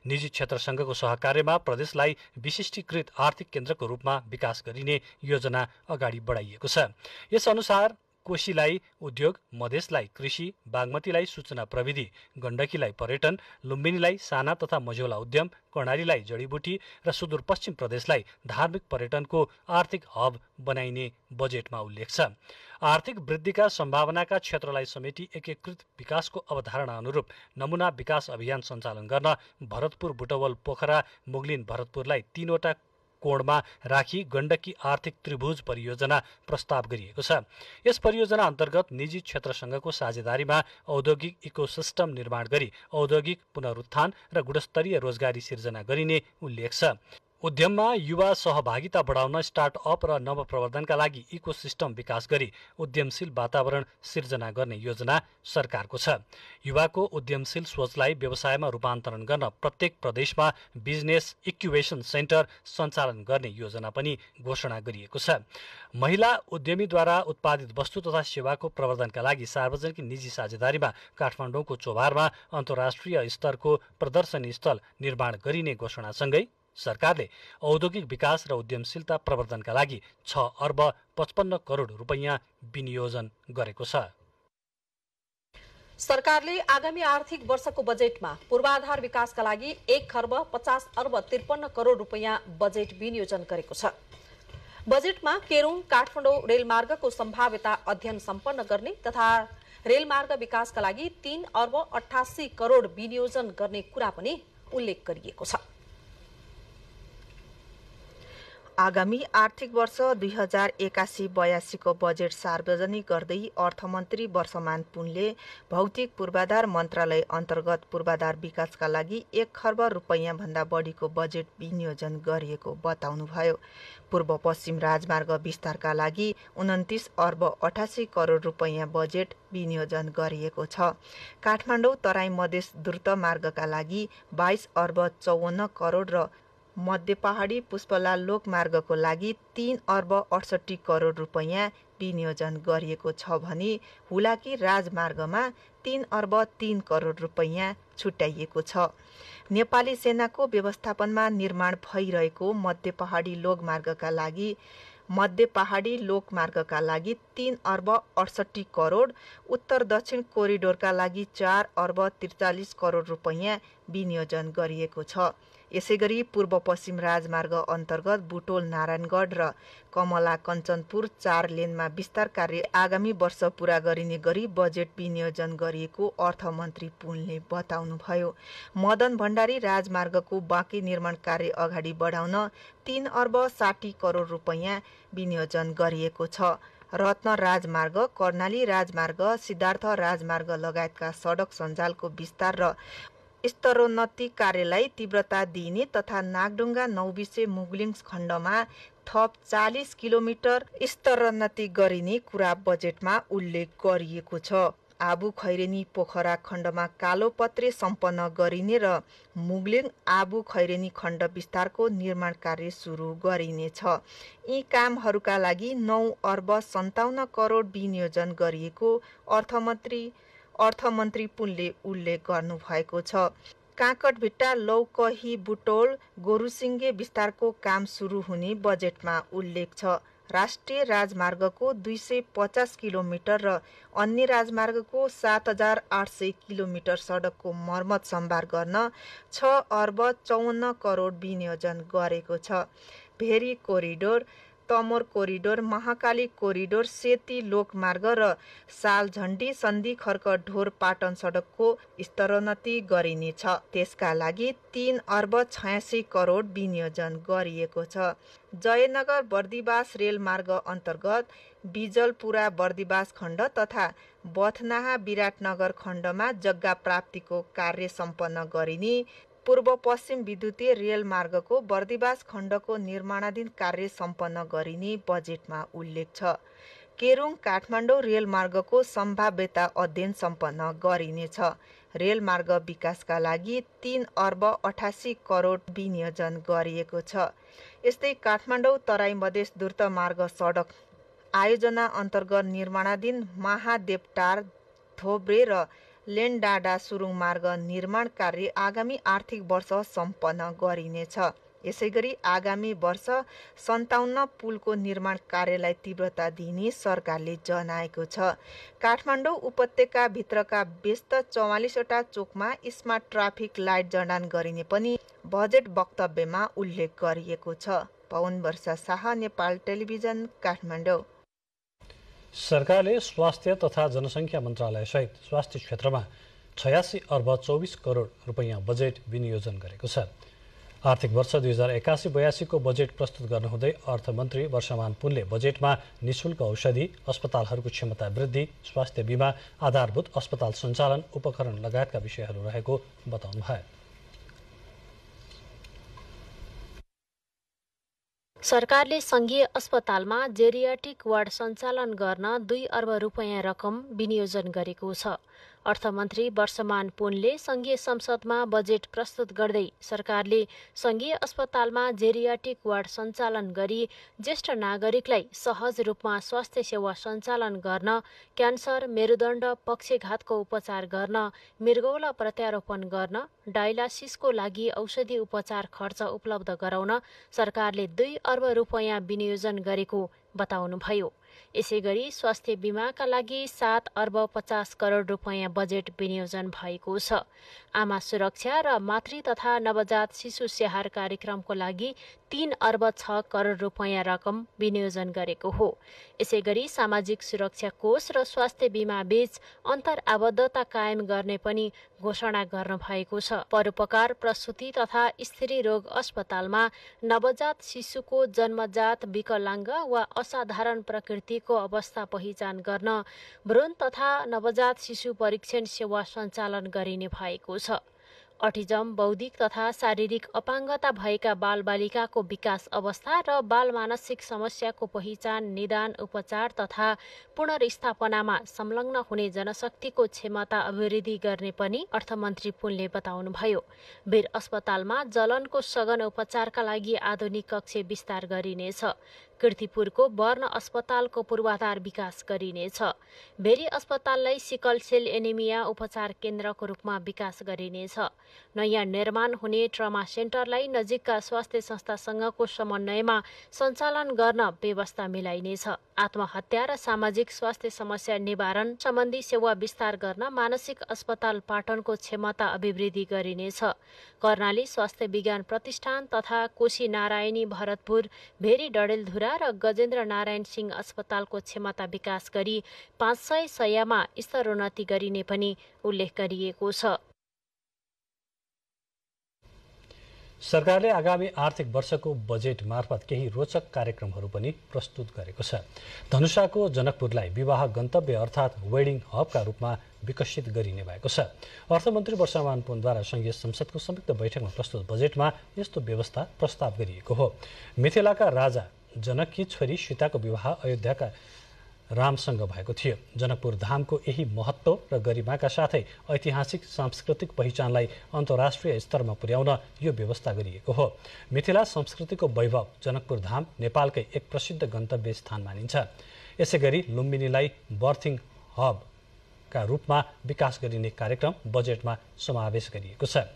निजी क्षेत्रसँगको सहकार्यमा प्रदेशलाई विशिष्टीकृत आर्थिक केन्द्रको रूपमा विकास गरिने योजना अगाडि बढाइएको छ। यसअनुसार कोशीलाई उद्योग, मधेसलाई कृषि, बागमतीलाई सूचना प्रविधि, गण्डकीलाई पर्यटन, लुम्बिनीलाई साना तथा मझौला उद्यम, कर्णालीलाई जडीबुटी र सुदूरपश्चिम प्रदेशलाई धार्मिक पर्यटनको आर्थिक हब बनाइने बजेटमा उल्लेख छ। आर्थिक वृद्धिका सम्भावनाका क्षेत्रलाई समेटी एकीकृत विकासको अवधारणा अनुरूप नमुना विकास अभियान सञ्चालन गर्न भरतपुर, बुटवल, पोखरा, मुगलिन, भरतपुरलाई 3 वटा कोणमा राखी गण्डकी आर्थिक त्रिभुज परियोजना प्रस्ताव गरिएको छ। यस परियोजना अन्तर्गत निजी क्षेत्रसँगको साझेदारीमा औद्योगिक इकोसिस्टम निर्माण गरी औद्योगिक पुनरुत्थान र गुणस्तरीय रोजगारी सिर्जना गरिने उल्लेख छ। उद्यममा युवा सहभागिता बढाउन स्टार्टअप र नवप्रवर्धनका लागि इकोसिस्टम विकास गरी उद्यमशील वातावरण सिर्जना गर्ने योजना सरकारको छ। युवाको उद्यमशील सोचलाई व्यवसायमा रूपान्तरण गर्न प्रत्येक प्रदेशमा बिजनेस इक्युबेसन सेन्टर सञ्चालन गर्ने योजना पनि घोषणा गरिएको छ। महिला उद्यमीद्वारा उत्पादित वस्तु तथा सेवाको प्रवर्धनका लागि सार्वजनिक निजी साझेदारीमा काठमाडौँको चोभारमा अन्तर्राष्ट्रिय स्तरको प्रदर्शनी स्थल निर्माण गरिने घोषणासँगै सरकारले औद्योगिक विकास र उद्यमशीलता प्रवर्धनका लागि 6 अर्ब 55 करोड रुपैयाँ विनियोजन गरेको छ। सरकारले आगामी आर्थिक वर्षको बजेटमा पूर्वाधार विकासका लागि 1 खर्ब 50 अर्ब 53 करोड रुपैयाँ बजेट विनियोजन गरेको छ। बजेटमा केरुङ काठमाडौँ रेलमार्गको सम्भाव्यता अध्ययन सम्पन्न गर्ने तथा रेलमार्ग विकासका लागि 3 अर्ब 88 करोड विनियोजन गर्ने कुरा पनि उल्लेख गरिएको छ। आगामी आर्थिक वर्ष 2081-82 को बजेट सार्वजनिक गर्दै अर्थमन्त्री वर्षमान पुनले भौतिक पूर्वाधार मन्त्रालय अन्तर्गत पूर्वाधार विकासका लागि 1 खर्ब रुपैयाँ भन्दा बढीको बजेट विनियोजन गरिएको बताउनुभयो। पूर्व पश्चिम राजमार्ग विस्तारका लागि 29 अर्ब 88 करोड रुपैयाँ बजेट विनियोजन गरिएको छ। काठमाडौँ तराई मधेस द्रुत मार्गका लागि 22 अर्ब 54 करोड र मध्य पहाडी पुष्पलाल लोकमार्गको लागि 3 अर्ब 68 करोड रुपैयाँ विनियोजन गरिएको छ भने हुलाकी राजमार्गमा 3 अर्ब 3 करोड रुपैयाँ छुट्याइएको छ। नेपाली सेनाको व्यवस्थापनमा निर्माण भइरहेको मध्य पहाडी लोकमार्गका लागि 3 अर्ब 68 करोड, उत्तर दक्षिण कोरिडोरका लागि 4 अर्ब 43 करोड रुपैयाँ विनियोजन गरिएको छ। यसैगरी पूर्व पश्चिम राजमार्ग अन्तर्गत बुटोल नारायणगढ र कमला कञ्चनपुर 4 लेनमा विस्तार कार्य आगामी वर्ष पूरा गरिने गरी बजेट विनियोजन गरिएको अर्थमन्त्री पुनले बताउनुभयो। मदन भण्डारी राजमार्गको बाँकी निर्माण कार्य अगाडि बढाउन 3 अर्ब 60 करोड रुपैयाँ विनियोजन गरिएको छ। रत्न राजमार्ग, कर्णाली राजमार्ग, सिद्धार्थ राजमार्ग लगायतका सडक सञ्जालको विस्तार र स्तरोन्नति कार्यलाई तीव्रता दिइने तथा नागढुङ्गा नौबिसे मुगलिङ खण्डमा थप 40 किलोमिटर स्तरोन्नति गरिने कुरा बजेटमा उल्लेख गरिएको छ। आबु खैरेनी पोखरा खण्डमा कालोपत्रे सम्पन्न गरिने र मुगलिङ आबु खैरेनी खण्ड विस्तारको निर्माण कार्य सुरु गरिनेछ। यी कामहरूका लागि 9 अर्ब 57 करोड विनियोजन गरिएको अर्थमन्त्री पुनले उल्लेख गर्नुभएको छ। काँकडभिट्टा लौकही बुटोल गोरुसिङ्गे विस्तारको काम सुरु हुने बजेटमा उल्लेख छ। राष्ट्रिय राजमार्गको 250 किलोमिटर र अन्य राजमार्गको 7800 किलोमिटर सडकको मर्मत सम्भार गर्न 6 अर्ब 54 करोड विनियोजन गरेको छ। Bheri corridor, Tamor corridor, Mahakali corridor, Seti लोकमार्ग र सालझण्डी सन्धि खर्क ढोर पाटन सडकको स्तरोन्नति गरिनेछ। त्यसका लागि 3 अर्ब 86 करोड विनियोजन गरिएको छ। जयनगर बर्दिवास रेलमार्ग अन्तर्गत बिजलपुरा बर्दिवास खण्ड तथा बथनाहा विराटनगर खण्डमा जग्गा प्राप्तिको कार्य सम्पन्न गरिने, पूर्व पश्चिम विद्युतीय रेलमार्गको बर्दिवास खण्डको निर्माणाधीन कार्य सम्पन्न गरिने बजेटमा उल्लेख छ। केरुङ काठमाडौँ रेलमार्गको सम्भाव्यता अध्ययन सम्पन्न गरिनेछ। रेलमार्ग विकासका लागि 3 अर्ब 88 करोड विनियोजन गरिएको छ। यस्तै काठमाडौँ तराई मधेस द्रुत मार्ग सडक आयोजना अन्तर्गत निर्माणाधीन महादेवटार धोब्रे र लेनडाँडा सुरुङ मार्ग निर्माण कार्य आगामी आर्थिक वर्ष सम्पन्न गरिनेछ। यसैगरी आगामी वर्ष 57 पुलको निर्माण कार्यलाई तीव्रता दिने सरकारले जनाएको छ। काठमाडौँ उपत्यका भित्रका व्यस्त 44 वटा चोकमा स्मार्ट ट्राफिक लाइट जडान गरिने पनि बजेट वक्तव्यमा उल्लेख गरिएको छ। पवन वर्षा शाह, नेपाल टेलिभिजन, काठमाडौँ। सरकारले स्वास्थ्य तथा जनसङ्ख्या मन्त्रालय सहित स्वास्थ्य क्षेत्रमा 86 अर्ब 24 करोड रुपैयाँ बजेट विनियोजन गरेको छ। आर्थिक वर्ष 2081-82 को बजेट प्रस्तुत गर्नुहुँदै अर्थमन्त्री वर्षमान पुनले बजेटमा निशुल्क औषधि, अस्पतालहरूको क्षमता वृद्धि, स्वास्थ्य बीमा, आधारभूत अस्पताल सञ्चालन, उपकरण लगायतका विषयहरू रहेको बताउनुभयो। सरकारले संघीय अस्पतालमा जेरियाट्रिक वार्ड सञ्चालन गर्न 2 अर्ब रुपैयाँ रकम विनियोजन गरेको छ। अर्थमन्त्री वर्षमान पुनले संघीय संसदमा बजेट प्रस्तुत गर्दै सरकारले संघीय अस्पतालमा जेरियाट्रिक वार्ड सञ्चालन गरी ज्येष्ठ नागरिकलाई सहज रूपमा स्वास्थ्य सेवा सञ्चालन गर्न, क्यान्सर, मेरुदण्ड, पक्षघातको उपचार गर्न, मृगौला प्रत्यारोपण गर्न, डायलासिसको लागि औषधि उपचार खर्च उपलब्ध गराउन सरकारले 2 अर्ब रुपैयाँ विनियोजन गरेको बताउनुभयो। यसैगरी स्वास्थ्य बीमाका लागि 7 अर्ब 50 करोड रुपैयाँ बजेट विनियोजन भएको छ। आमा सुरक्षा र मातृ तथा नवजात शिशु स्याहार कार्यक्रमको लागि 3 अर्ब 6 करोड रुपैयाँ रकम विनियोजन गरेको हो। यसैगरी सामाजिक सुरक्षा कोष र स्वास्थ्य बीमा बीच अन्तर आबद्धता कायम गर्ने पनि घोषणा गर्नु भएको छ। परोपकार प्रसूति तथा स्त्री रोग अस्पतालमा नवजात शिशुको जन्मजात विकलाङ्ग वा असाधारण प्रकृतिको अवस्था पहिचान गर्न भ्रूण तथा नवजात शिशु परीक्षण सेवा सञ्चालन गरिने भएको छ। अटिजम, बौद्धिक तथा शारीरिक अपाङ्गता भएका बालबालिकाको विकास अवस्था र बाल मानसिक समस्याको पहिचान, निदान, उपचार तथा पुनर्स्थापनामा संलग्न हुने जनशक्तिको क्षमता अभिवृद्धि गर्ने पनि अर्थमन्त्री पुनले बताउनुभयो। वीर अस्पतालमा जलनको सघन उपचारका लागि आधुनिक कक्ष विस्तार गरिनेछ। कीर्तिपुरको वर्ण अस्पतालको पूर्वाधार विकास गरिनेछ। भेरी अस्पताललाई सिकल सेल एनिमिया उपचार केन्द्रको रूपमा विकास गरिनेछ। नयाँ निर्माण हुने ट्रमा सेन्टरलाई नजिकका स्वास्थ्य संस्थासँगको समन्वयमा सञ्चालन गर्न व्यवस्था मिलाइनेछ। आत्महत्या र सामाजिक स्वास्थ्य समस्या निवारण सम्बन्धी सेवा विस्तार गर्न मानसिक अस्पताल पाटनको क्षमता अभिवृद्धि गरिनेछ। कर्णाली स्वास्थ्य विज्ञान प्रतिष्ठान तथा कोशी नारायणी भरतपुर, भेरी डडेलधुरा र गजेन्द्र नारायण सिंह अस्पतालको क्षमता विकास गरी 500 शय्यामा स्तरोन्नति गरिने पनि उल्लेख गरिएको छ। सरकारले आगामी आर्थिक वर्षको बजेट मार्फत केही रोचक कार्यक्रमहरू पनि प्रस्तुत गरेको छ। धनुषाको जनकपुरलाई विवाह गन्तव्य अर्थात् वेडिङ हबका रूपमा विकसित गरिने भएको छ। अर्थमन्त्री वर्षमान पुनद्वारा संघीय संसदको संयुक्त बैठकमा प्रस्तुत बजेटमा यस्तो व्यवस्था प्रस्ताव गरिएको हो। मिथिलाका राजा जनककी छोरी सीताको विवाह अयोध्याका रामसँग भएको थियो। जनकपुर धामको यही महत्त्व र गरिमाका साथै ऐतिहासिक सांस्कृतिक पहिचानलाई अन्तर्राष्ट्रिय स्तरमा पुर्याउन यो व्यवस्था गरिएको हो। मिथिला संस्कृतिको वैभव जनकपुर धाम नेपालकै एक प्रसिद्ध गन्तव्य स्थान मानिन्छ। यसैगरी लुम्बिनीलाई बर्थिङ हबका रूपमा विकास गरिने कार्यक्रम बजेटमा समावेश गरिएको छ।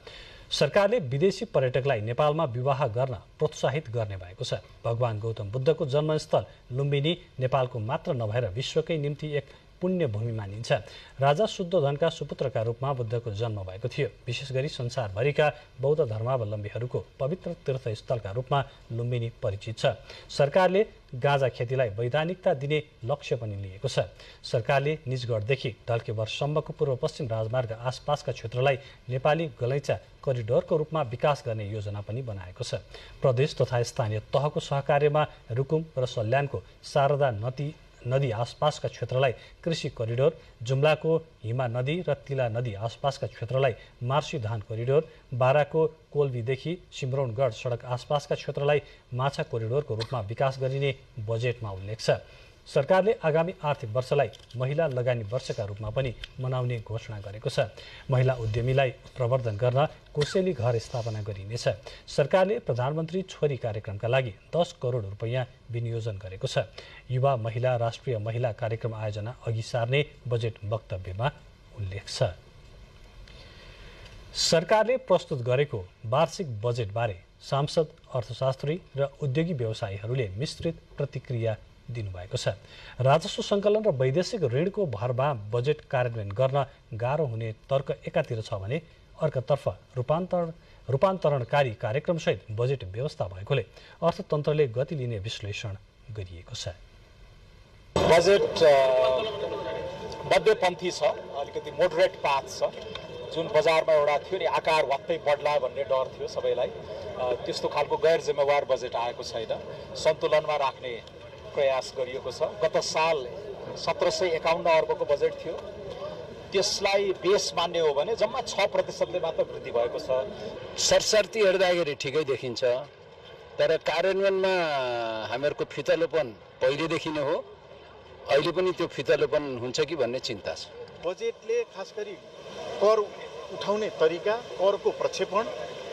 सरकारले विदेशी पर्यटकलाई नेपालमा विवाह गर्न प्रोत्साहित गर्ने भएको छ। भगवान गौतम बुद्धको जन्मस्थल लुम्बिनी नेपालको मात्र नभएर विश्वकै निम्ति एक पुण्य भूमि मानिन्छ। राजा शुद्धोधनका सुपुत्रका रूपमा बुद्धको जन्म भएको थियो। विशेष गरी संसारभरिका बौद्ध धर्मावलम्बीहरूको पवित्र तीर्थस्थलका रूपमा लुम्बिनी परिचित छ। सरकारले गाँजा खेतीलाई वैधानिकता दिने लक्ष्य पनि लिएको छ। सरकारले निजगढदेखि ढल्केवरसम्मको पूर्व पश्चिम राजमार्ग आसपासका क्षेत्रलाई नेपाली गलैँचा करिडोरको रूपमा विकास गर्ने योजना पनि बनाएको छ। प्रदेश तथा स्थानीय तहको सहकार्यमा रुकुम र सल्यानको शारदा नदी आसपासका क्षेत्रलाई कृषि करिडोर, जुम्लाको हिमा नदी र तिला नदी आसपासका क्षेत्रलाई मार्सी धान करिडोर, बाराको कोल्बीदेखि सिमरौनगढ सडक आसपासका क्षेत्रलाई माछा कोरिडोरको रूपमा विकास गरिने बजेटमा उल्लेख छ। सरकारले आगामी आर्थिक वर्षलाई महिला लगानी वर्षका रूपमा पनि मनाउने घोषणा गरेको छ। महिला उद्यमीलाई प्रवर्धन गर्न कोसेली घर स्थापना गरिनेछ। सरकारले प्रधानमन्त्री छोरी कार्यक्रमका लागि 10 करोड रुपैयाँ विनियोजन गरेको छ। युवा महिला राष्ट्रिय महिला कार्यक्रम आयोजना अघि सार्ने बजेट वक्तव्यमा उल्लेख छ। सरकारले प्रस्तुत गरेको वार्षिक बजेटबारे सांसद, अर्थशास्त्री र उद्योगी व्यवसायीहरूले मिश्रित प्रतिक्रिया दिनुभएको छ। राजस्व सङ्कलन र वैदेशिक ऋणको भरमा बजेट कार्यान्वयन गर्न गाह्रो हुने तर्क एकातिर छ भने अर्कातर्फ रूपान्तरणकारी कार्यक्रमसहित बजेट व्यवस्था भएकोले अर्थतन्त्रले गति लिने विश्लेषण गरिएको छ। बजेट मध्यपन्थी छ, अलिकति मोडरेट पाथ छ। जुन बजारमा एउटा थियो नि आकार वात्तै बढ्ला भन्ने डर थियो सबैलाई, त्यस्तो खालको गैर जिम्मेवार बजेट आएको छैन। सन्तुलनमा राख्ने प्रयास गरिएको छ। गत साल 1751 अर्बको बजेट थियो, त्यसलाई बेस मान्ने हो भने जम्मा 6% मात्र वृद्धि भएको छ। सरसर्ती हेर्दाखेरि ठिकै देखिन्छ। तर कार्यान्वयनमा हामीहरूको फितलोपन पहिलेदेखि नै हो, अहिले पनि त्यो फितलोपन हुन्छ कि भन्ने चिन्ता छ। बजेटले खास गरी कर उठाउने तरिका, करको प्रक्षेपण,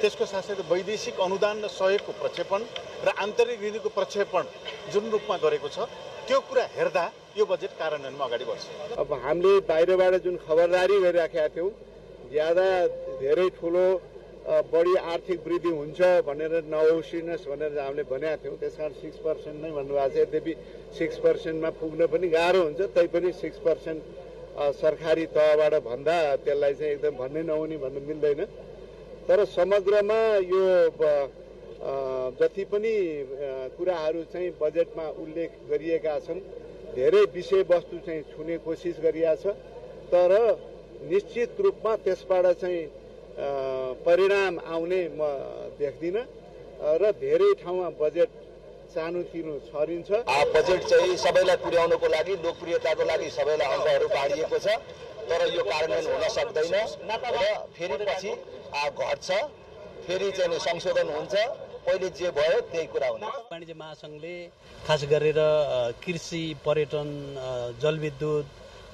त्यसको साथसाथै वैदेशिक अनुदान र सहयोगको प्रक्षेपण र आन्तरिक नीतिको प्रक्षेपण जुन रूपमा गरेको छ त्यो कुरा हेर्दा यो बजेट कार्यान्वयनमा अगाडि बढ्छ। अब हामीले बाहिरबाट जुन खबरदारी गरिराखेका थियौँ ज्यादा धेरै ठुलो बढी आर्थिक वृद्धि हुन्छ भनेर नहोसिनुहोस् भनेर हामीले भनेका थियौँ, त्यसकारण 6% नै भन्नुभएको छ। यद्यपि 6%मा पुग्न पनि गाह्रो हुन्छ, तैपनि 6% सरकारी तहबाट भन्दा त्यसलाई चाहिँ एकदम भन्नै नहुने भन्नु मिल्दैन। तर समग्रमा यो जति पनि कुराहरू चाहिँ बजेटमा उल्लेख गरिएका छन् धेरै विषयवस्तु चाहिँ छुने कोसिस गरिएको छ, तर निश्चित रूपमा त्यसबाट चाहिँ परिणाम आउने म देख्दिनँ र धेरै ठाउँमा बजेट सानोतिनो छरिन्छ। बजेट चाहिँ सबैलाई पुर्याउनको लागि, लोकप्रियताको लागि सबैलाई अङ्कहरू बाँडिएको छ, तर यो कार्यान्वयन हुन सक्दैन र फेरि पछि घट्छ, फेरि चाहिँ संशोधन हुन्छ, पहिले जे भयो त्यही कुरा हुन्छ। वाणिज्य महासङ्घले खास गरेर कृषि, पर्यटन, जलविद्युत,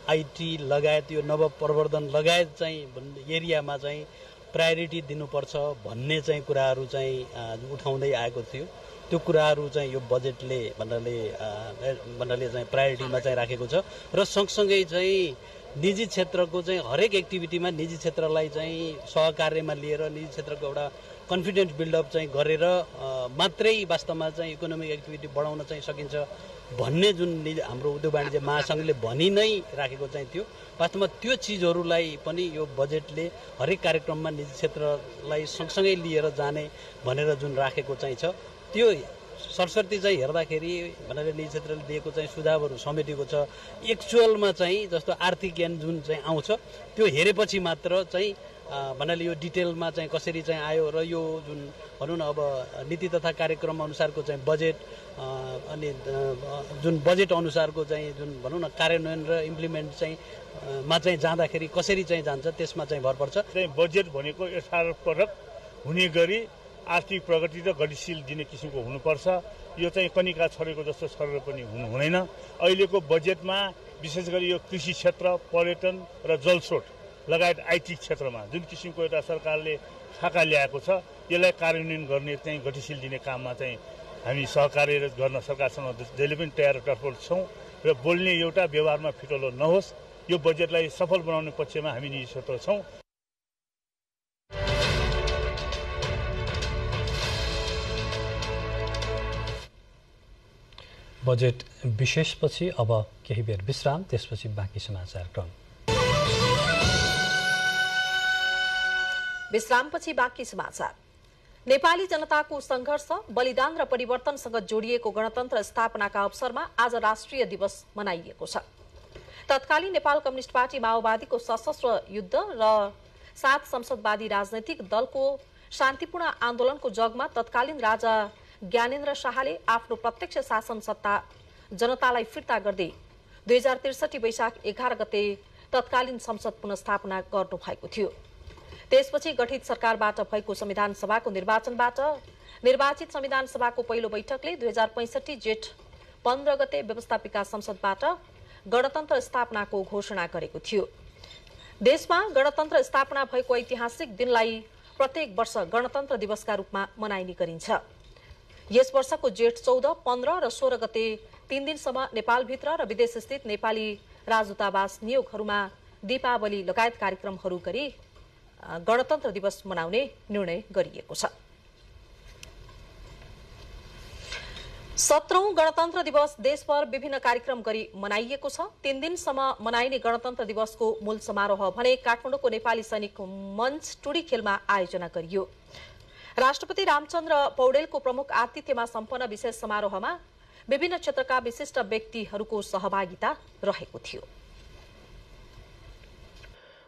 आइटी लगायत यो नवप्रवर्धन लगायत चाहिँ एरियामा चाहिँ प्रायोरिटी दिनुपर्छ भन्ने चाहिँ कुराहरू चाहिँ उठाउँदै आएको थियो। त्यो कुराहरू चाहिँ यो बजेटले भन्नाले चाहिँ प्रायोरिटीमा चाहिँ राखेको छ र सँगसँगै चाहिँ निजी क्षेत्रको चाहिँ हरेक एक्टिभिटीमा निजी क्षेत्रलाई चाहिँ सहकार्यमा लिएर निजी क्षेत्रको एउटा कन्फिडेन्स बिल्डअप चाहिँ गरेर मात्रै वास्तवमा चाहिँ इकोनोमिक एक्टिभिटी बढाउन चाहिँ सकिन्छ भन्ने जुन हाम्रो उद्योग वाणिज्य महासङ्घले भनि नै राखेको चाहिँ थियो। वास्तवमा त्यो चिजहरूलाई पनि यो बजेटले हरेक कार्यक्रममा निजी क्षेत्रलाई सँगसँगै लिएर जाने भनेर जुन राखेको चाहिँ छ, त्यो सरस्वती चाहिँ हेर्दाखेरि भनेर निजी क्षेत्रले दिएको चाहिँ सुझावहरू समेटेको छ। एक्चुअलमा चाहिँ जस्तो आर्थिक ज्ञान जुन चाहिँ आउँछ त्यो हेरेपछि मात्र चाहिँ भन्नाले यो डिटेलमा चाहिँ कसरी चाहिँ आयो र यो जुन भनौँ न अब नीति तथा कार्यक्रम अनुसारको चाहिँ बजेट अनि जुन बजेट अनुसारको चाहिँ जुन भनौँ न कार्यान्वयन र इम्प्लिमेन्ट चाहिँ मा चाहिँ जाँदाखेरि कसरी चाहिँ जान्छ त्यसमा चाहिँ भर पर्छ। बजेट भनेको यथार्थपरक हुने गरी आर्थिक प्रगति र गतिशील दिने किसिमको हुनुपर्छ। यो चाहिँ कनिका छरेको जस्तो छरेर पनि हुँदैन। अहिलेको बजेटमा विशेष गरी यो कृषि क्षेत्र, पर्यटन र जलस्रोत लगायत आइटी क्षेत्रमा जुन किसिमको एउटा सरकारले खाका ल्याएको छ यसलाई कार्यान्वयन गर्ने चाहिँ गतिशील दिने काममा चाहिँ हामी सहकार्य गर्न सरकारसँग जहिले पनि तयार तत्पर छौँ र बोल्ने एउटा व्यवहारमा फिटलो नहोस्, यो बजेटलाई सफल बनाउने पक्षमा हामी निजी क्षेत्र छौँ। बजेट विशेषपछि अब केही बेर विश्राम, त्यसपछि बाँकी समाचार क्रम। विश्रामपछि बाँकी समाचार। नेपाली जनताको संघर्ष, बलिदान र परिवर्तनसँग जोडिएको गणतन्त्र स्थापनाका अवसरमा आज राष्ट्रिय दिवस मनाइएको छ। तत्कालीन नेपाल कम्युनिस्ट पार्टी माओवादीको सशस्त्र युद्ध र 7 संसदवादी राजनैतिक दलको शान्तिपूर्ण आन्दोलनको जगमा तत्कालीन राजा ज्ञानेन्द्र शाहले आफ्नो प्रत्यक्ष शासन सत्ता जनतालाई फिर्ता गर्दै 2063 वैशाख 11 गते तत्कालीन संसद पुनर्स्थापना गर्नुभएको थियो। त्यसपछि गठित सरकारबाट भएको संविधान सभाको निर्वाचनबाट निर्वाचित संविधान सभाको पहिलो बैठकले 2065 जेठ 15 गते व्यवस्थापिका संसदबाट गणतन्त्र स्थापनाको घोषणा गरेको थियो। देशमा गणतन्त्र स्थापना भएको ऐतिहासिक दिनलाई प्रत्येक वर्ष गणतन्त्र दिवसका रूपमा मनाइने गरिन्छ। यस वर्षको जेठ 14, 15 र 16 गते 3 दिनसम्म नेपालभित्र र विदेशस्थित नेपाली राजदूतावास नियोगहरूमा दीपावली लगायत कार्यक्रमहरू गरी गणतन्त्र दिवस मनाउने निर्णय गरिएको छ। 17औं गणतन्त्र दिवस देशभर विभिन्न कार्यक्रम गरी मनाइएको छ। 3 दिनसम्म मनाइने गणतन्त्र दिवसको मूल समारोह भने काठमाडौँको नेपाली सैनिक मञ्च टुडी खेलमा आयोजना गरियो। राष्ट्रपति रामचन्द्र पौडेलको प्रमुख आतिथ्यमा सम्पन्न विशेष समारोहमा विभिन्न क्षेत्रका विशिष्ट व्यक्तिहरूको सहभागिता रहेको थियो।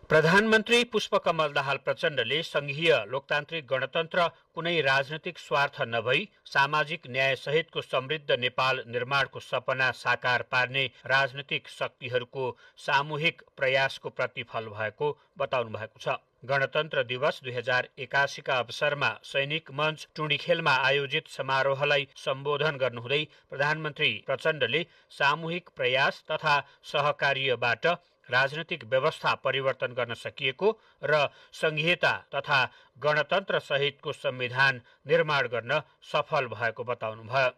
प्रधानमन्त्री पुष्पकमल दाहाल प्रचण्डले संघीय लोकतान्त्रिक गणतन्त्र कुनै राजनैतिक स्वार्थ नभई सामाजिक न्याय सहितको समृद्ध नेपाल निर्माणको सपना साकार पार्ने राजनीतिक शक्तिहरूको सामूहिक प्रयासको प्रतिफल भएको बताउनु भएको छ। गणतन्त्र दिवस 2081 का अवसरमा सैनिक मञ्च टुँडीखेलमा आयोजित समारोहलाई सम्बोधन गर्नुहुँदै प्रधानमन्त्री प्रचण्डले सामूहिक प्रयास तथा सहकार्यबाट राजनैतिक व्यवस्था परिवर्तन गर्न सकिएको र संघीयता तथा गणतन्त्र सहितको संविधान निर्माण गर्न सफल भएको बताउनुभयो।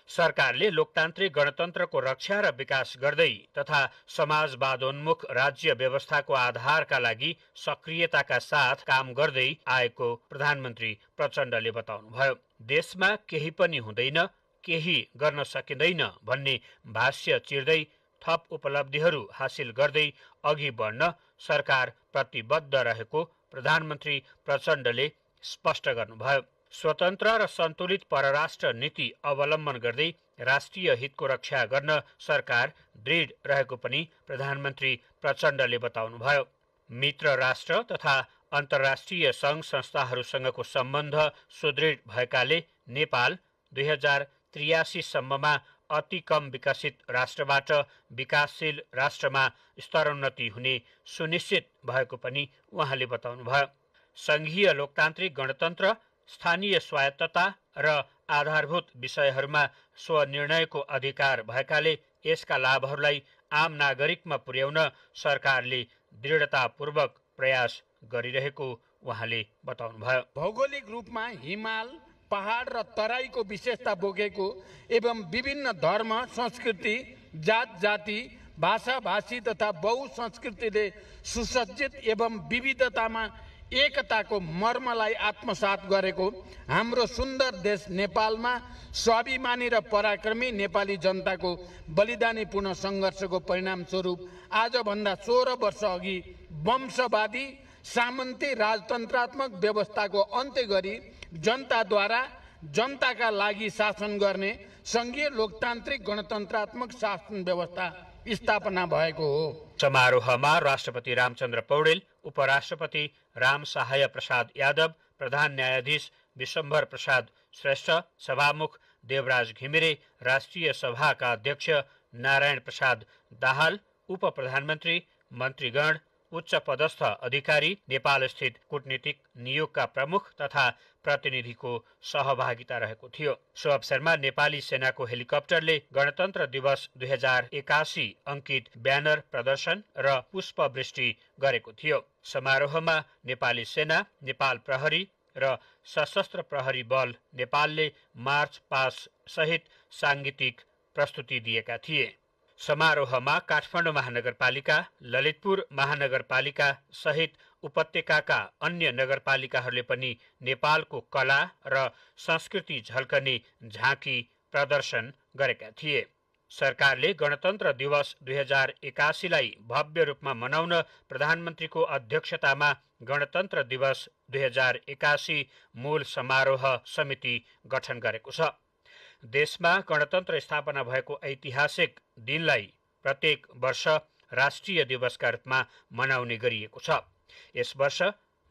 सरकारले लोकतान्त्रिक गणतन्त्रको रक्षा र विकास गर्दै तथा समाजवादोन्मुख राज्य व्यवस्थाको आधारका लागि सक्रियताका साथ काम गर्दै आएको प्रधानमन्त्री प्रचण्डले बताउनुभयो। देशमा केही पनि हुँदैन, केही गर्न सकिँदैन भन्ने भाष्य चिर्दै थप उपलब्धिहरू हासिल गर्दै अघि बढ्न सरकार प्रतिबद्ध रहेको प्रधानमन्त्री प्रचण्डले स्पष्ट गर्नुभयो। स्वतन्त्र र सन्तुलित परराष्ट्र नीति अवलम्बन गर्दै राष्ट्रिय हितको रक्षा गर्न सरकार दृढ रहेको पनि प्रधानमन्त्री प्रचण्डले बताउनुभयो। मित्र राष्ट्र तथा अन्तर्राष्ट्रिय सङ्घ संस्थाहरूसँगको सम्बन्ध सुदृढ भएकाले नेपाल 2083 सम्ममा अति कम विकसित राष्ट्रबाट विकासशील राष्ट्रमा स्तरोन्नति हुने सुनिश्चित भएको पनि उहाँले बताउनुभयो। संघीय लोकतान्त्रिक गणतन्त्र, स्थानीय स्वायत्तता र आधारभूत विषयहरूमा स्वनिर्णयको अधिकार भएकाले यसका लाभहरूलाई आम नागरिकमा पुर्याउन सरकारले दृढतापूर्वक प्रयास गरिरहेको उहाँले बताउनुभयो। भौगोलिक रूपमा हिमाल, पहाड र तराईको विशेषता बोकेको एवं विभिन्न धर्म, संस्कृति, जात जाति, भाषा भाषी तथा बहुसंस्कृतिले सुसज्जित एवं विविधतामा एकताको मर्मलाई आत्मसात गरेको हाम्रो सुन्दर देश नेपालमा स्वाभिमानी र पराक्रमी नेपाली जनताको बलिदानीपूर्ण सङ्घर्षको परिणाम स्वरूप आजभन्दा 16 वर्ष अघि वंशवादी सामन्ती राजतन्त्रात्मक व्यवस्थाको अन्त्य गरी जनताद्वारा जनताका लागि शासन गर्ने संघीय लोकतान्त्रिक गणतन्त्रात्मक शासन व्यवस्था स्थापना भएको हो। समारोहमा राष्ट्रपति रामचन्द्र पौडेल, उपराष्ट्रपति राम सहाय प्रसाद यादव, प्रधान न्यायाधीश विश्वम्भर प्रसाद श्रेष्ठ, सभामुख देवराज घिमिरे, राष्ट्रिय सभाका अध्यक्ष नारायण प्रसाद दाहाल, उप प्रधानमन्त्री, मन्त्रीगण, उच्च पदस्थ अधिकारी, नेपाल स्थित कूटनीतिक नियोगका प्रमुख तथा प्रतिनिधिको सहभागिता रहेको थियो। सो अवसरमा नेपाली सेनाको हेलिकप्टरले गणतन्त्र दिवस 2081 अंकित ब्यानर प्रदर्शन र पुष्पवृष्टि गरेको थियो। समारोहमा नेपाली सेना, नेपाल प्रहरी र सशस्त्र प्रहरी बल नेपालले मार्च पास सहित सांगीतिक प्रस्तुति दिएका थिए। समारोहमा काठमाडौँ महानगरपालिका, ललितपुर महानगरपालिका सहित उपत्यकाका अन्य नगरपालिकाहरूले पनि नेपालको कला र संस्कृति झल्कने झाँकी प्रदर्शन गरेका थिए। सरकारले गणतन्त्र दिवस 2081 लाई भव्य रूपमा मनाउन प्रधानमन्त्रीको अध्यक्षतामा गणतन्त्र दिवस 2081 मूल समारोह समिति गठन गरेको छ। देशमा गणतन्त्र स्थापना भएको ऐतिहासिक दिनलाई प्रत्येक वर्ष राष्ट्रिय दिवसका रूपमा मनाउने गरिएको छ। यस वर्ष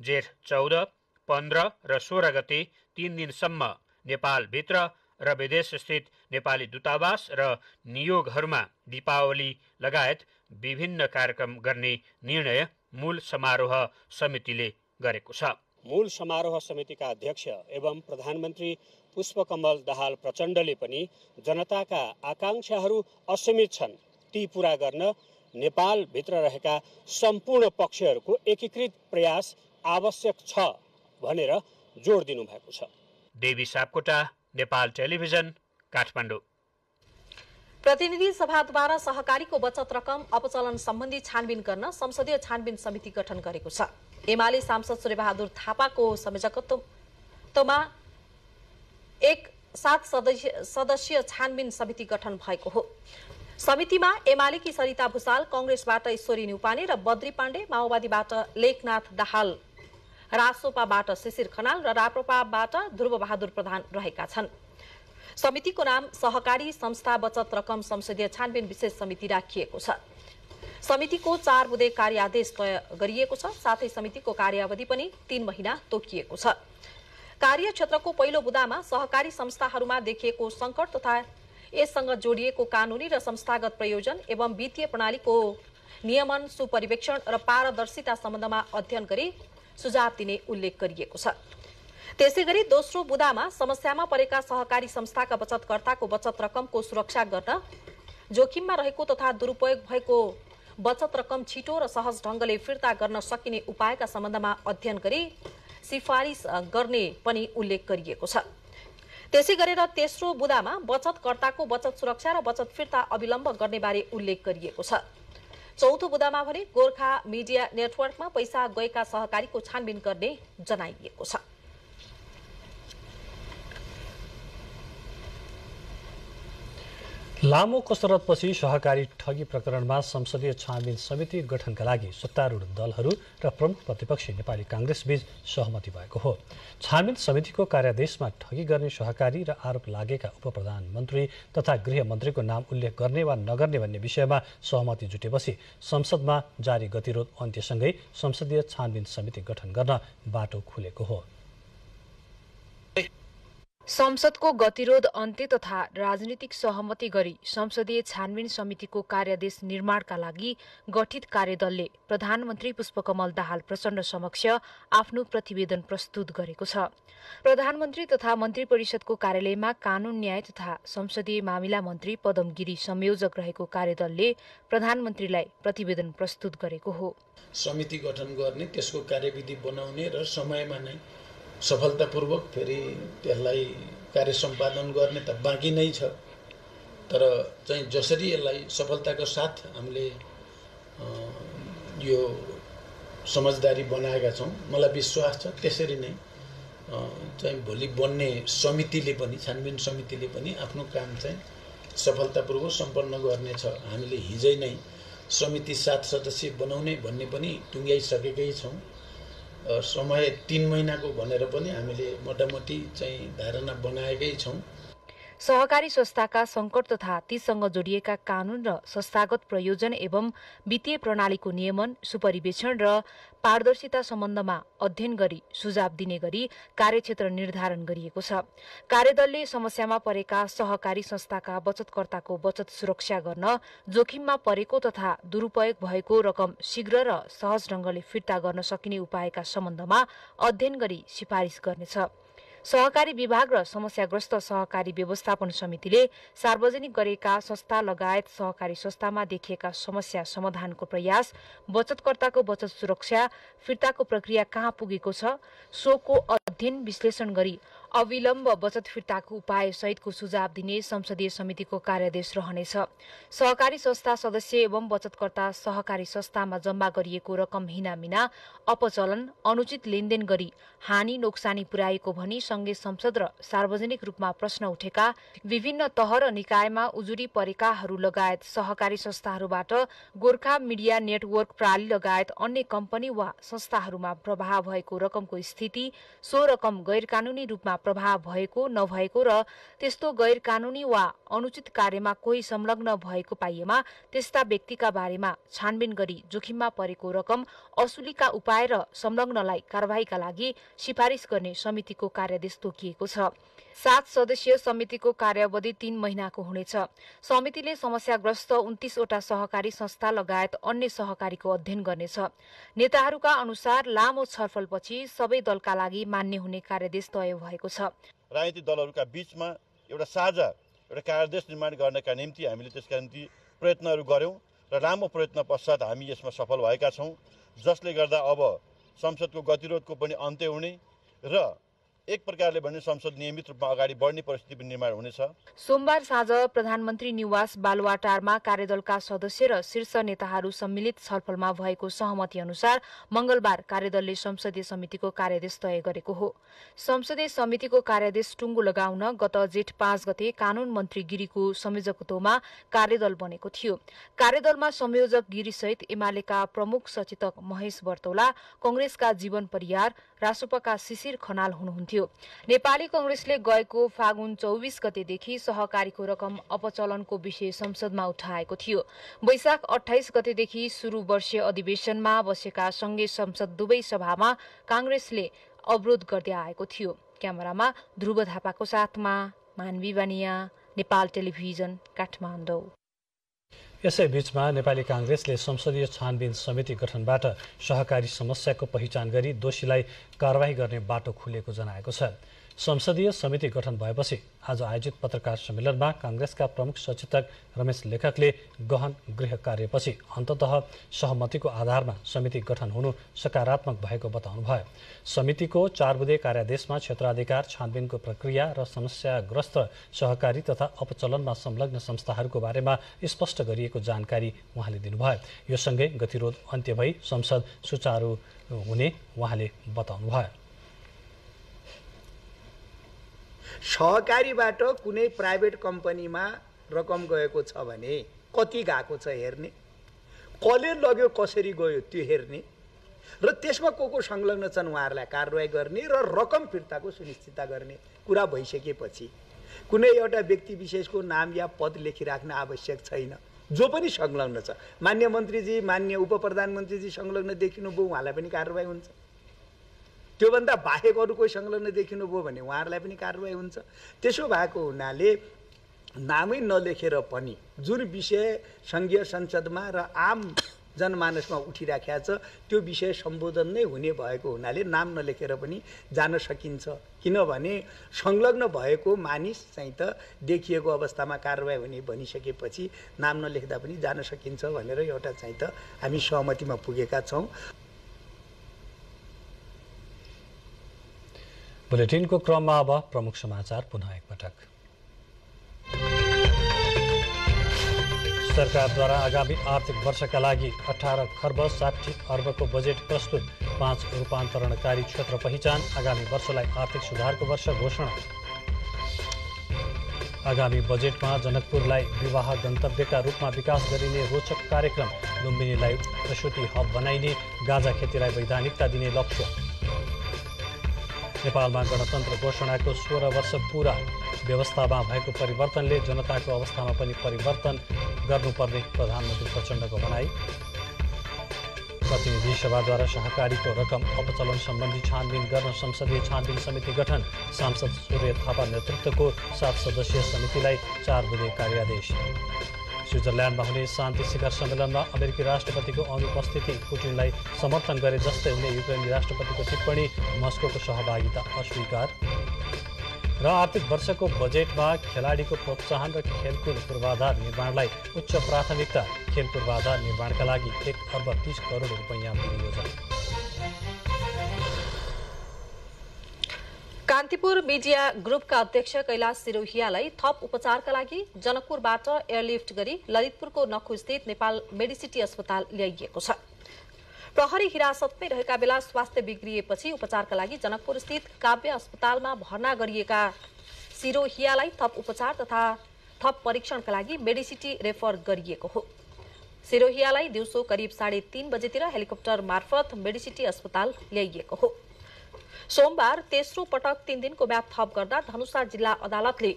जेठ 14, 15 र 16 गते 3 दिनसम्म नेपालभित्र र विदेश स्थित नेपाली दूतावास र नियोगहरूमा दीपावली लगायत विभिन्न कार्यक्रम गर्ने निर्णय मूल समारोह समितिले गरेको छ। मूल समारोह समितिका अध्यक्ष एवं प्रधानमन्त्री पुष्पकमल दाहाल प्रचण्डले पनि जनताका आकांक्षाहरू असीमित छन्, ती पूरा गर्न नेपालभित्र रहेका सम्पूर्ण पक्षहरूको एकीकृत प्रयास आवश्यक छ भनेर जोड दिनुभएको छ। देवी सापकोटा, नेपाल टेलिभिजन, काठमाडौँ। प्रतिनिधि सभाद्वारा सहकारीको बचत रकम अपचलन सम्बन्धी छानबिन गर्न संसदीय छानबिन समिति गठन गरेको छ। एमाले सांसद सूर्यबहादुर थापाको संयोजकत्वमा एक 7 सदस्यीय छानबिन समिति गठन भएको हो। समितिमा एमालेकी सरिता भुसाल, कांग्रेसबाट ईश्वरी न्युपाने र बद्री पाण्डे, माओवादीबाट लेखनाथ दाहाल, रासोपाबाट शिशिर खनाल र राप्रपाबाट ध्रुव बहादुर प्रधान रहेका छन्। समितिको नाम सहकारी संस्था बचत रकम संसदीय छानबिन विशेष समिति राखिएको छ। समितिको 4 बुँदे कार्यादेश तय गरिएको छ। साथै समितिको कार्यावधि पनि 3 महिना तोकिएको छ। कार्यक्षेत्रको पहिलो बुँदामा सहकारी संस्थाहरूमा देखिएको संकट तथा यससँग जोडिएको कानूनी र संस्थागत प्रयोजन एवं वित्तीय प्रणालीको नियमन, सुपरिवेक्षण र पारदर्शिता सम्बन्धमा अध्ययन गरी सुझाव दिने उल्लेख गरिएको छ। त्यसैगरी दोस्रो बुदामा समस्यामा परेका सहकारी संस्थाका बचतकर्ताको बचत रकमको सुरक्षा गर्न जोखिममा रहेको तथा दुरुपयोग भएको बचत रकम छिटो र सहज ढंगले फिर्ता गर्न सकिने उपायका सम्बन्धमा अध्ययन गरी सिफारिस गर्ने पनि उल्लेख गरिएको छ। त्यसै गरेर तेस्रो बुदामा बचतकर्ताको बचत सुरक्षा र बचत फिर्ता अविलम्ब गर्ने बारे उल्लेख गरिएको छ। चौथो बुदामा भने गोर्खा मिडिया नेटवर्कमा पैसा गएका सहकारीको छानबिन गर्ने जनाइएको छ। लामो कसरतपछि सहकारी ठगी प्रकरणमा संसदीय छानबिन समिति गठनका लागि सत्तारूढ दलहरू र प्रमुख प्रतिपक्षी नेपाली कांग्रेस बीच सहमति भएको हो। छानबिन समितिको कार्यादेशमा ठगी गर्ने सहकारी र आरोप लागेका उपप्रधानमन्त्री तथा गृहमन्त्रीको नाम उल्लेख गर्ने वा नगर्ने भन्ने विषयमा सहमति जुटेपछि संसदमा जारी गतिरोध अन्त्यसँगै संसदीय छानबिन समिति गठन गर्न बाटो खुलेको हो। संसदको गतिरोध अन्त्य तथा राजनीतिक सहमति गरी संसदीय छानबिन समितिको कार्यादेश निर्माणका लागि गठित कार्यदलले प्रधानमन्त्री पुष्पकमल दाहाल प्रचण्ड समक्ष आफ्नो प्रतिवेदन प्रस्तुत गरेको छ। प्रधानमन्त्री तथा मन्त्री परिषदको कार्यालयमा कानून न्याय तथा संसदीय मामिला मन्त्री पदम गिरी संयोजक रहेको कार्यदलले प्रधानमन्त्रीलाई प्रतिवेदन प्रस्तुत गरेको हो। समिति गठन गर्ने, त्यसको कार्यविधि बनाउने र समयमा नै सफलतापूर्वक फेरि त्यसलाई कार्य सम्पादन गर्ने त बाँकी नै छ। तर चाहिँ जसरी यसलाई सफलताको साथ हामीले यो समझदारी बनाएका छौँ, मलाई विश्वास छ त्यसरी नै चाहिँ भोलि बन्ने समितिले पनि, छानबिन समितिले पनि आफ्नो काम चाहिँ सफलतापूर्वक सम्पन्न गर्नेछ। हामीले हिजै नै समिति 7 सदस्यीय बनाउने भन्ने पनि टुङ्ग्याइसकेकै छौँ। समय 3 महिनाको भनेर पनि हामीले मोटामोटी चाहिँ धारणा बनाएकै छौँ। सहकारी संस्थाका संकट तथा तीसँग जोडिएका कानून र संस्थागत प्रयोजन एवं वित्तीय प्रणालीको नियमन, सुपरिवेक्षण र पारदर्शिता सम्बन्धमा अध्ययन गरी सुझाव दिने गरी कार्यक्षेत्र निर्धारण गरिएको छ। कार्यदलले समस्यामा परेका सहकारी संस्थाका बचतकर्ताको बचत सुरक्षा गर्न, जोखिममा परेको तथा दुरुपयोग भएको रकम शीघ्र र सहज ढंगले फिर्ता गर्न सकिने उपायका सम्बन्धमा अध्ययन गरी सिफारिस गर्नेछ। सहकारी विभाग र समस्याग्रस्त सहकारी व्यवस्थापन समितिले सार्वजनिक गरेका संस्था लगायत सहकारी संस्थामा देखिएका समस्या समाधानको प्रयास, बचतकर्ताको बचत सुरक्षा, फिर्ताको प्रक्रिया कहाँ पुगेको छ, सोको अध्ययन विश्लेषण गरी अविलम्ब बचत फिर्ताको उपाय सहितको सुझाव दिने संसदीय समितिको कार्यादेश रहनेछ। सहकारी संस्था सदस्य एवं बचतकर्ता सहकारी संस्थामा जम्मा गरिएको रकम हिनामिना, अपचलन, अनुचित लेनदेन गरी हानि नोक्सानी पुर्याएको भनी सँगै संसद र सार्वजनिक रूपमा प्रश्न उठेका विभिन्न तह र निकायमा उजुरी परेकाहरू लगायत सहकारी संस्थाहरूबाट गोर्खा मिडिया नेटवर्क प्रणाली लगायत अन्य कम्पनी वा संस्थाहरूमा प्रभाव भएको रकमको स्थिति, सो रकम गैर कानूनी रूपमा प्रभाव भएको नभएको र त्यस्तो गैर कानूनी वा अनुचित कार्यमा कोही संलग्न भएको पाइएमा त्यस्ता व्यक्तिका बारेमा छानबिन गरी जोखिममा परेको रकम असुलीका उपाय र संलग्नलाई कारबाहीका लागि सिफारिस गर्ने समितिको कार्यादेश तोकिएको छ। 7 सदस्यीय समितिको कार्यावधि 3 महिनाको हुनेछ। समितिले समस्याग्रस्त 29 वटा सहकारी संस्था लगायत अन्य सहकारीको अध्ययन गर्नेछ। नेताहरूका अनुसार लामो छलफलपछि सबै दलका लागि मान्य हुने कार्यादेश तय भएको छ। राजनीतिक दलहरूका बीचमा एउटा साझा कार्यादेश निर्माण गर्नका निम्ति हामीले त्यसका निम्ति प्रयत्नहरू गर्यौं र लामो प्रयत्न पश्चात हामी यसमा सफल भएका छौं, जसले गर्दा अब संसदको गतिरोधको पनि अन्त्य हुने र एक प्रकारले भने संसद नियमित रूपमा अगाडि बढ्ने परिस्थिति पनि निर्माण हुनेछ। सोमबार साँझ प्रधानमन्त्री निवास बालुवाटारमा कार्यदलका सदस्य र शीर्ष नेताहरू सम्मिलित छलफलमा भएको सहमति अनुसार मंगलबार कार्यदलले संसदीय समितिको कार्यादेश तय गरेको हो। संसदीय समितिको कार्यादेश टुङ्गो लगाउन गत जेठ 5 गते कानून मन्त्री गिरीको संयोजकत्वमा कार्यदल बनेको थियो। कार्यदलमा संयोजक गिरीसहित एमालेका प्रमुख सचेतक महेश बर्तौला, कंग्रेसका जीवन परियार, रासोपाका शिशिर खनाल हुनुहुन्थ्यो। नेपाली कंग्रेसले गएको फागुन 24 गतेदेखि सहकारीको रकम अपचलनको विषय संसदमा उठाएको थियो। वैशाख 28 गतेदेखि सुरु वर्षीय अधिवेशनमा बसेका संघीय संसद दुवै सभामा कांग्रेसले अवरोध गर्दै आएको थियो। क्यामेरामा ध्रुव थापाको साथमा मानवी बानिया, नेपाल टेलिभिजन, काठमाडौँ। यसै बीचमा नेपाली कांग्रेसले संसदीय छानबिन समिति गठनबाट सहकारी समस्याको पहिचान गरी दोषीलाई कारबाही गर्ने बाटो खुलेको जनाएको छ। संसदीय समिति गठन भएपछि आज आयोजित पत्रकार सम्मेलनमा कांग्रेसका प्रमुख सचेतक रमेश लेखकले गहन गृह कार्यपछि अन्ततः सहमतिको आधारमा समिति गठन हुनु सकारात्मक भएको बताउनुभयो। समितिको 4 बुँदे कार्यादेशमा क्षेत्राधिकार, छानबिनको प्रक्रिया र समस्याग्रस्त सहकारी तथा अपचलनमा संलग्न संस्थाहरूको बारेमा स्पष्ट गरिएको जानकारी उहाँले दिनुभयो। यो सँगै गतिरोध अन्त्य भई संसद सुचारू हुने उहाँले बताउनुभयो। सहकारीबाट कुनै प्राइभेट कम्पनीमा रकम गएको छ भने कति गएको छ हेर्ने, कसले लग्यो कसरी गयो त्यो हेर्ने र त्यसमा को संलग्न छन् उहाँहरूलाई कारवाही गर्ने र रकम फिर्ताको सुनिश्चितता गर्ने कुरा भइसकेपछि कुनै एउटा व्यक्ति विशेषको नाम या पद लेखिराख्न आवश्यक छैन। जो पनि संलग्न छ, मान्य मन्त्रीजी, मान्य उप प्रधानमन्त्रीजी संलग्न देखिनुभयो उहाँलाई पनि कारवाही हुन्छ। त्योभन्दा बाहेक अरू कोही संलग्न देखिनुभयो भने उहाँहरूलाई पनि कारवाही हुन्छ। त्यसो भएको हुनाले नामै नलेखेर पनि जुन विषय सङ्घीय संसदमा र आम जनमानसमा उठिराखेको छ त्यो विषय सम्बोधन नै हुने भएको हुनाले नाम नलेखेर पनि जान सकिन्छ। किनभने संलग्न भएको मानिस चाहिँ त देखिएको अवस्थामा कारवाही हुने भनिसकेपछि नाम नलेख्दा पनि जान सकिन्छ भनेर एउटा चाहिँ त हामी सहमतिमा पुगेका छौँ। बुलेटिनको क्रममा अब प्रमुख समाचार पुनः एकपटक। सरकारद्वारा आगामी आर्थिक वर्षका लागि 18 खर्ब 60 अर्बको बजेट प्रस्तुत, 5 रूपान्तरणकारी क्षेत्र पहिचान, आगामी वर्षलाई आर्थिक सुधारको वर्ष घोषणा। आगामी बजेटमा जनकपुरलाई विवाह गन्तव्यका रूपमा विकास गरिने रोचक कार्यक्रम, लुम्बिनीलाई प्रसूति हब बनाइने, गाँजा खेतीलाई वैधानिकता दिने लक्ष्य। नेपालमा गणतन्त्र घोषणाको 16 वर्ष पूरा, व्यवस्थामा भएको परिवर्तनले जनताको अवस्थामा पनि परिवर्तन गर्नुपर्ने प्रधानमन्त्री प्रचण्डको भनाई। प्रतिनिधि सभाद्वारा सहकारीको रकम अपचलन सम्बन्धी छानबिन गर्न संसदीय छानबिन समिति गठन, सांसद सूर्य थापा नेतृत्वको 7 सदस्यीय समितिलाई 4 बुँदे कार्यादेश। स्विजरल्यान्डमा हुने शान्ति शिखर सम्मेलनमा अमेरिकी राष्ट्रपतिको अनुपस्थिति, पुटिनलाई समर्थन गरे जस्तै हुने युक्रेनी राष्ट्रपतिको टिप्पणी, मस्कोको सहभागिता अस्वीकार। र आर्थिक वर्षको बजेटमा खेलाडीको प्रोत्साहन र खेलकुद पूर्वाधार निर्माणलाई उच्च प्राथमिकता, खेल पूर्वाधार निर्माणका लागि 1 अर्ब 30 करोड रुपैयाँ विनियोजन। कान्तिपुर मिडिया ग्रुपका अध्यक्ष कैलाश सिरोहियालाई थप उपचारका लागि जनकपुरबाट एयरलिफ्ट गरी ललितपुरको नखुस्थित नेपाल मेडिसिटी अस्पताल ल्याइएको छ। प्रहरी हिरासतमै रहेका बेला स्वास्थ्य बिग्रिएपछि उपचारका लागि जनकपुर स्थित काव्य अस्पतालमा भर्ना गरिएका सिरोहियालाई थप उपचार तथा थप परीक्षणका लागि मेडिसिटी रेफर गरिएको हो। सिरोहियालाई दिउँसो करिब 3:30 बजेतिर हेलिकप्टर मार्फत मेडिसिटी अस्पताल ल्याइएको हो। सोमबार तेस्रो पटक 3 दिनको म्याद थप गर्दा धनुषा जिल्ला अदालतले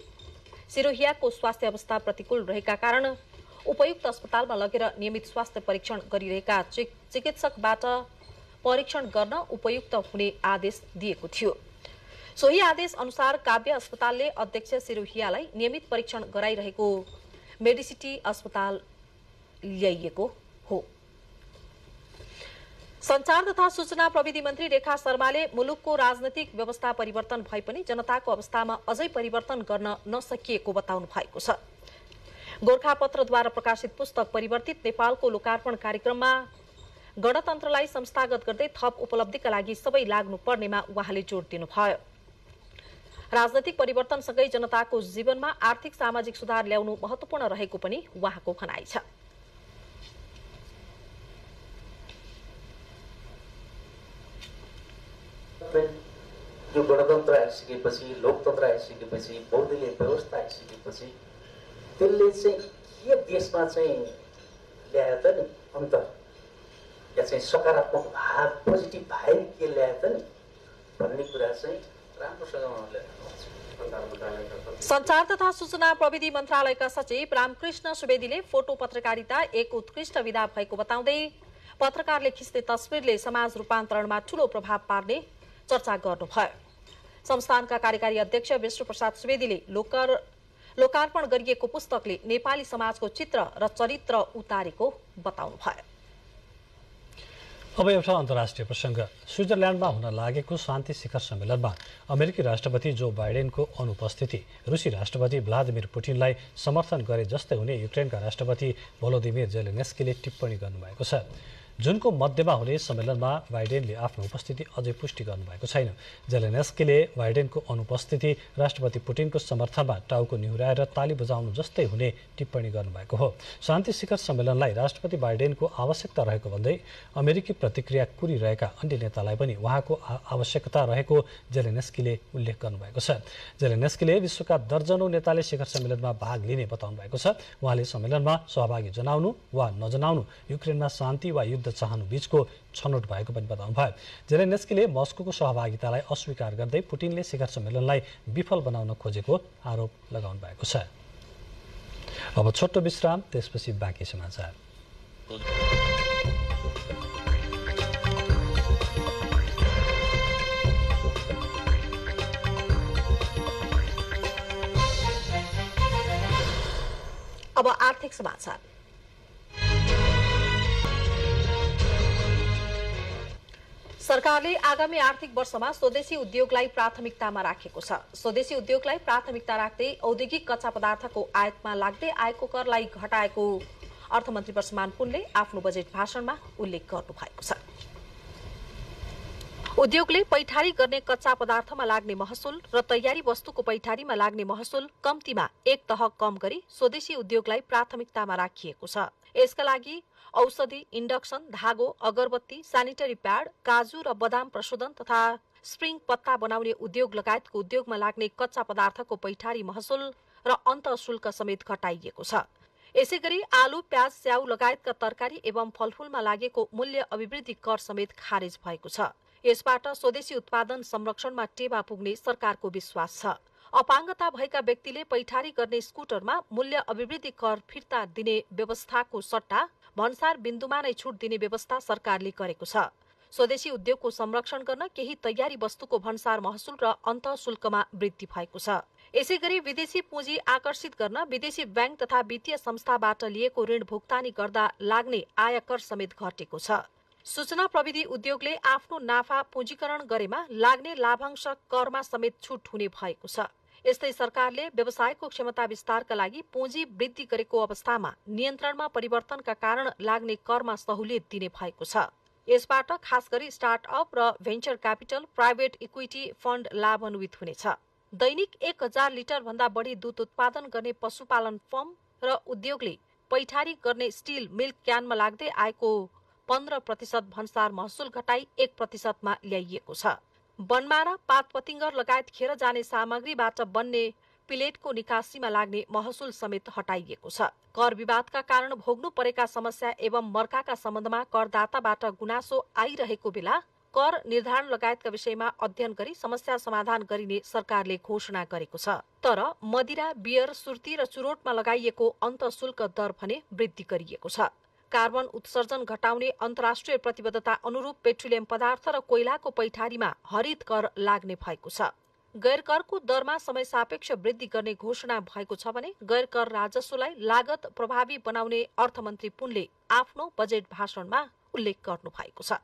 सिरोहियाको स्वास्थ्य अवस्था प्रतिकूल रहेका कारण उपयुक्त अस्पतालमा लगेर नियमित स्वास्थ्य परीक्षण गरिरहेका चिकित्सकबाट परीक्षण गर्न उपयुक्त हुने आदेश दिएको थियो। सोही आदेश अनुसार काव्य अस्पतालले अध्यक्ष सिरोहियालाई नियमित परीक्षण गराइरहेको मेडिसिटी अस्पताल ल्याइएको हो। संचार तथा सूचना प्रविधि मन्त्री रेखा शर्माले मुलुकको राजनैतिक व्यवस्था परिवर्तन भए पनि जनताको अवस्थामा अझै परिवर्तन गर्न नसकिएको बताउनु भएको छ। गोरखापत्रद्वारा प्रकाशित पुस्तक परिवर्तित नेपालको लोकार्पण कार्यक्रममा गणतन्त्रलाई संस्थागत गर्दै थप उपलब्धिका लागि सबै लाग्नुपर्नेमा उहाँले जोड दिनुभयो। राजनैतिक परिवर्तनसँगै जनताको जीवनमा आर्थिक सामाजिक सुधार ल्याउनु महत्त्वपूर्ण रहेको पनि उहाँको भनाइ छ। यो गणतन्त्र आइसकेपछि, लोकतन्त्र आइसकेपछि, बहुदलीय व्यवस्था आइसकेपछि त्यसले चाहिँ के देशमा चाहिँ ल्यायो त नि अन्तर, या चाहिँ सकारात्मक भाव, पोजिटिभ भाइब के ल्यायो त नि भन्ने कुरा चाहिँ राम्रोसँग उहाँले संचार तथा सूचना प्रविधि मन्त्रालयका सचिव रामकृष्ण सुवेदीले फोटो पत्रकारिता एक उत्कृष्ट विधा भएको बताउँदै पत्रकारले खिच्ने तस्बिरले समाज रूपान्तरणमा ठूलो प्रभाव पार्ने चर्चा गर्नुभयो। संस्थानका कार्यकारी अध्यक्ष विष्णु प्रसाद सुवेदीले लोकार्पण गरिएको पुस्तकले नेपाली समाजको चित्र र चरित्र उतारेको बताउनुभयो। अब एउटा अन्तर्राष्ट्रिय प्रसङ्ग। स्विजरल्यान्डमा हुन लागेको शान्ति शिखर सम्मेलनमा अमेरिकी राष्ट्रपति जो बाइडेनको अनुपस्थिति रुसी राष्ट्रपति भ्लादिमिर पुटिनलाई समर्थन गरे जस्तै हुने युक्रेनका राष्ट्रपति भोलोदिमिर जेलेन्स्कीले टिप्पणी गर्नुभएको छ। जुनको मध्यमा हुने सम्मेलनमा बाइडेनले आफ्नो उपस्थिति अझै पुष्टि गर्नुभएको छैन। जेलेन्स्कीले बाइडेनको अनुपस्थिति राष्ट्रपति पुटिनको समर्थनमा टाउको निहुराएर ताली बजाउनु जस्तै हुने टिप्पणी गर्नुभएको हो। शान्ति शिखर सम्मेलनलाई राष्ट्रपति बाइडेनको आवश्यकता रहेको भन्दै अमेरिकी प्रतिक्रिया कुरिरहेका अन्य नेतालाई पनि उहाँको आवश्यकता रहेको जेलेन्स्कीले उल्लेख गर्नुभएको छ। जेलेन्स्कीले विश्वका दर्जनौं नेताले शिखर सम्मेलनमा भाग लिने बताउनु भएको छ। उहाँले सम्मेलनमा सहभागी जनाउनु वा नजनाउनु युक्रेनमा शान्ति वा युद्ध चाहनु बीचको छनौट भएको पनि बताउनु भयो। जेलेन्स्कीले मस्कोको सहभागितालाई अस्वीकार गर्दै पुटिनले शिखर सम्मेलनलाई विफल बनाउन खोजेको आरोप लगाउनु भएको छ। अब छोटो विश्राम, त्यसपछि बाँकी समाचार। अब आर्थिक समाचार। सरकारले आगामी आर्थिक वर्षमा स्वदेशी उद्योगलाई प्राथमिकतामा राखेको छ। स्वदेशी उद्योगलाई प्राथमिकता राख्दै औद्योगिक कच्चा पदार्थको आयातमा लाग्दै आएको करलाई घटाएको अर्थमन्त्री वर्षमान पुनले आफ्नो बजेट भाषणमा उल्लेख गर्नुभएको छ। उद्योगले पैठारी गर्ने कच्चा पदार्थमा लाग्ने महसुल र तयारी वस्तुको पैठारीमा लाग्ने महसुल कम्तीमा एक तह कम गरी स्वदेशी उद्योगलाई प्राथमिकतामा राखिएको छ। यसका लागि औषधि, इन्डक्सन, धागो, अगरबत्ती, सेनिटरी प्याड, काजु र बदाम प्रशोधन तथा स्प्रिङ पत्ता बनाउने उद्योग लगायतको उद्योगमा लाग्ने कच्चा पदार्थको पैठारी महसुल र अन्त शुल्क समेत घटाइएको छ। यसैगरी आलु, प्याज, स्याउ लगायतका तरकारी एवं फलफूलमा लागेको मूल्य अभिवृद्धि कर समेत खारेज भएको छ। यसबाट स्वदेशी उत्पादन संरक्षणमा टेवा पुग्ने सरकारको विश्वास छ। अपाङ्गता भएका व्यक्तिले पैठारी गर्ने स्कुटरमा मूल्य अभिवृद्धि कर फिर्ता दिने व्यवस्थाको सट्टा भन्सार बिन्दुमा नै छुट दिने व्यवस्था सरकारले गरेको छ। स्वदेशी उद्योगको संरक्षण गर्न केही तयारी वस्तुको भन्सार महसुल र अन्त शुल्कमा वृद्धि भएको छ। यसैगरी विदेशी पुँजी आकर्षित गर्न विदेशी बैंक तथा वित्तीय संस्थाबाट लिएको ऋण भुक्तानी गर्दा लाग्ने आयकर समेत घटेको छ। सूचना प्रविधि उद्योगले आफ्नो नाफा पुँजीकरण गरेमा लाग्ने लाभांश करमा समेत छुट हुने भएको छ। यस्तै सरकारले व्यवसायको क्षमता विस्तारका लागि पुँजी वृद्धि गरेको अवस्थामा नियन्त्रणमा परिवर्तनका कारण लाग्ने करमा सहुलियत दिने भएको छ। यसबाट खास गरी स्टार्टअप र venture capital, private equity fund लाभान्वित हुनेछ। दैनिक 1000 लिटर भन्दा बढी दूध उत्पादन गर्ने पशुपालन फर्म र उद्योगले पैठारी गर्ने स्टिल मिल्क क्यानमा लाग्दै आएको 15% भन्सार महसुल घटाई 1% मा ल्याइएको छ। बनमारा, पात पतिङ्गर लगायत खेर जाने सामग्रीबाट बन्ने पिलेटको निकासीमा लाग्ने महसुल समेत हटाइएको छ। कर विवादका कारण भोग्नु परेका समस्या एवं मर्काका सम्बन्धमा करदाताबाट गुनासो आइरहेको बेला कर निर्धारण लगायतका विषयमा अध्ययन गरी समस्या समाधान गरिने सरकारले घोषणा गरेको छ। तर मदिरा, बियर, सुर्ती र चुरोटमा लगाइएको अन्त शुल्क दर भने वृद्धि गरिएको छ। कार्बन उत्सर्जन घटाउने अन्तर्राष्ट्रिय प्रतिबद्धता अनुरूप पेट्रोलियम पदार्थ र कोइलाको पैठारीमा हरित कर लाग्ने भएको छ। गैर करको दरमा समय सापेक्ष वृद्धि गर्ने घोषणा भएको छ भने गैर कर राजस्वलाई लागत प्रभावी बनाउने अर्थमन्त्री पुनले आफ्नो बजेट भाषणमा उल्लेख गर्नु भएको छ।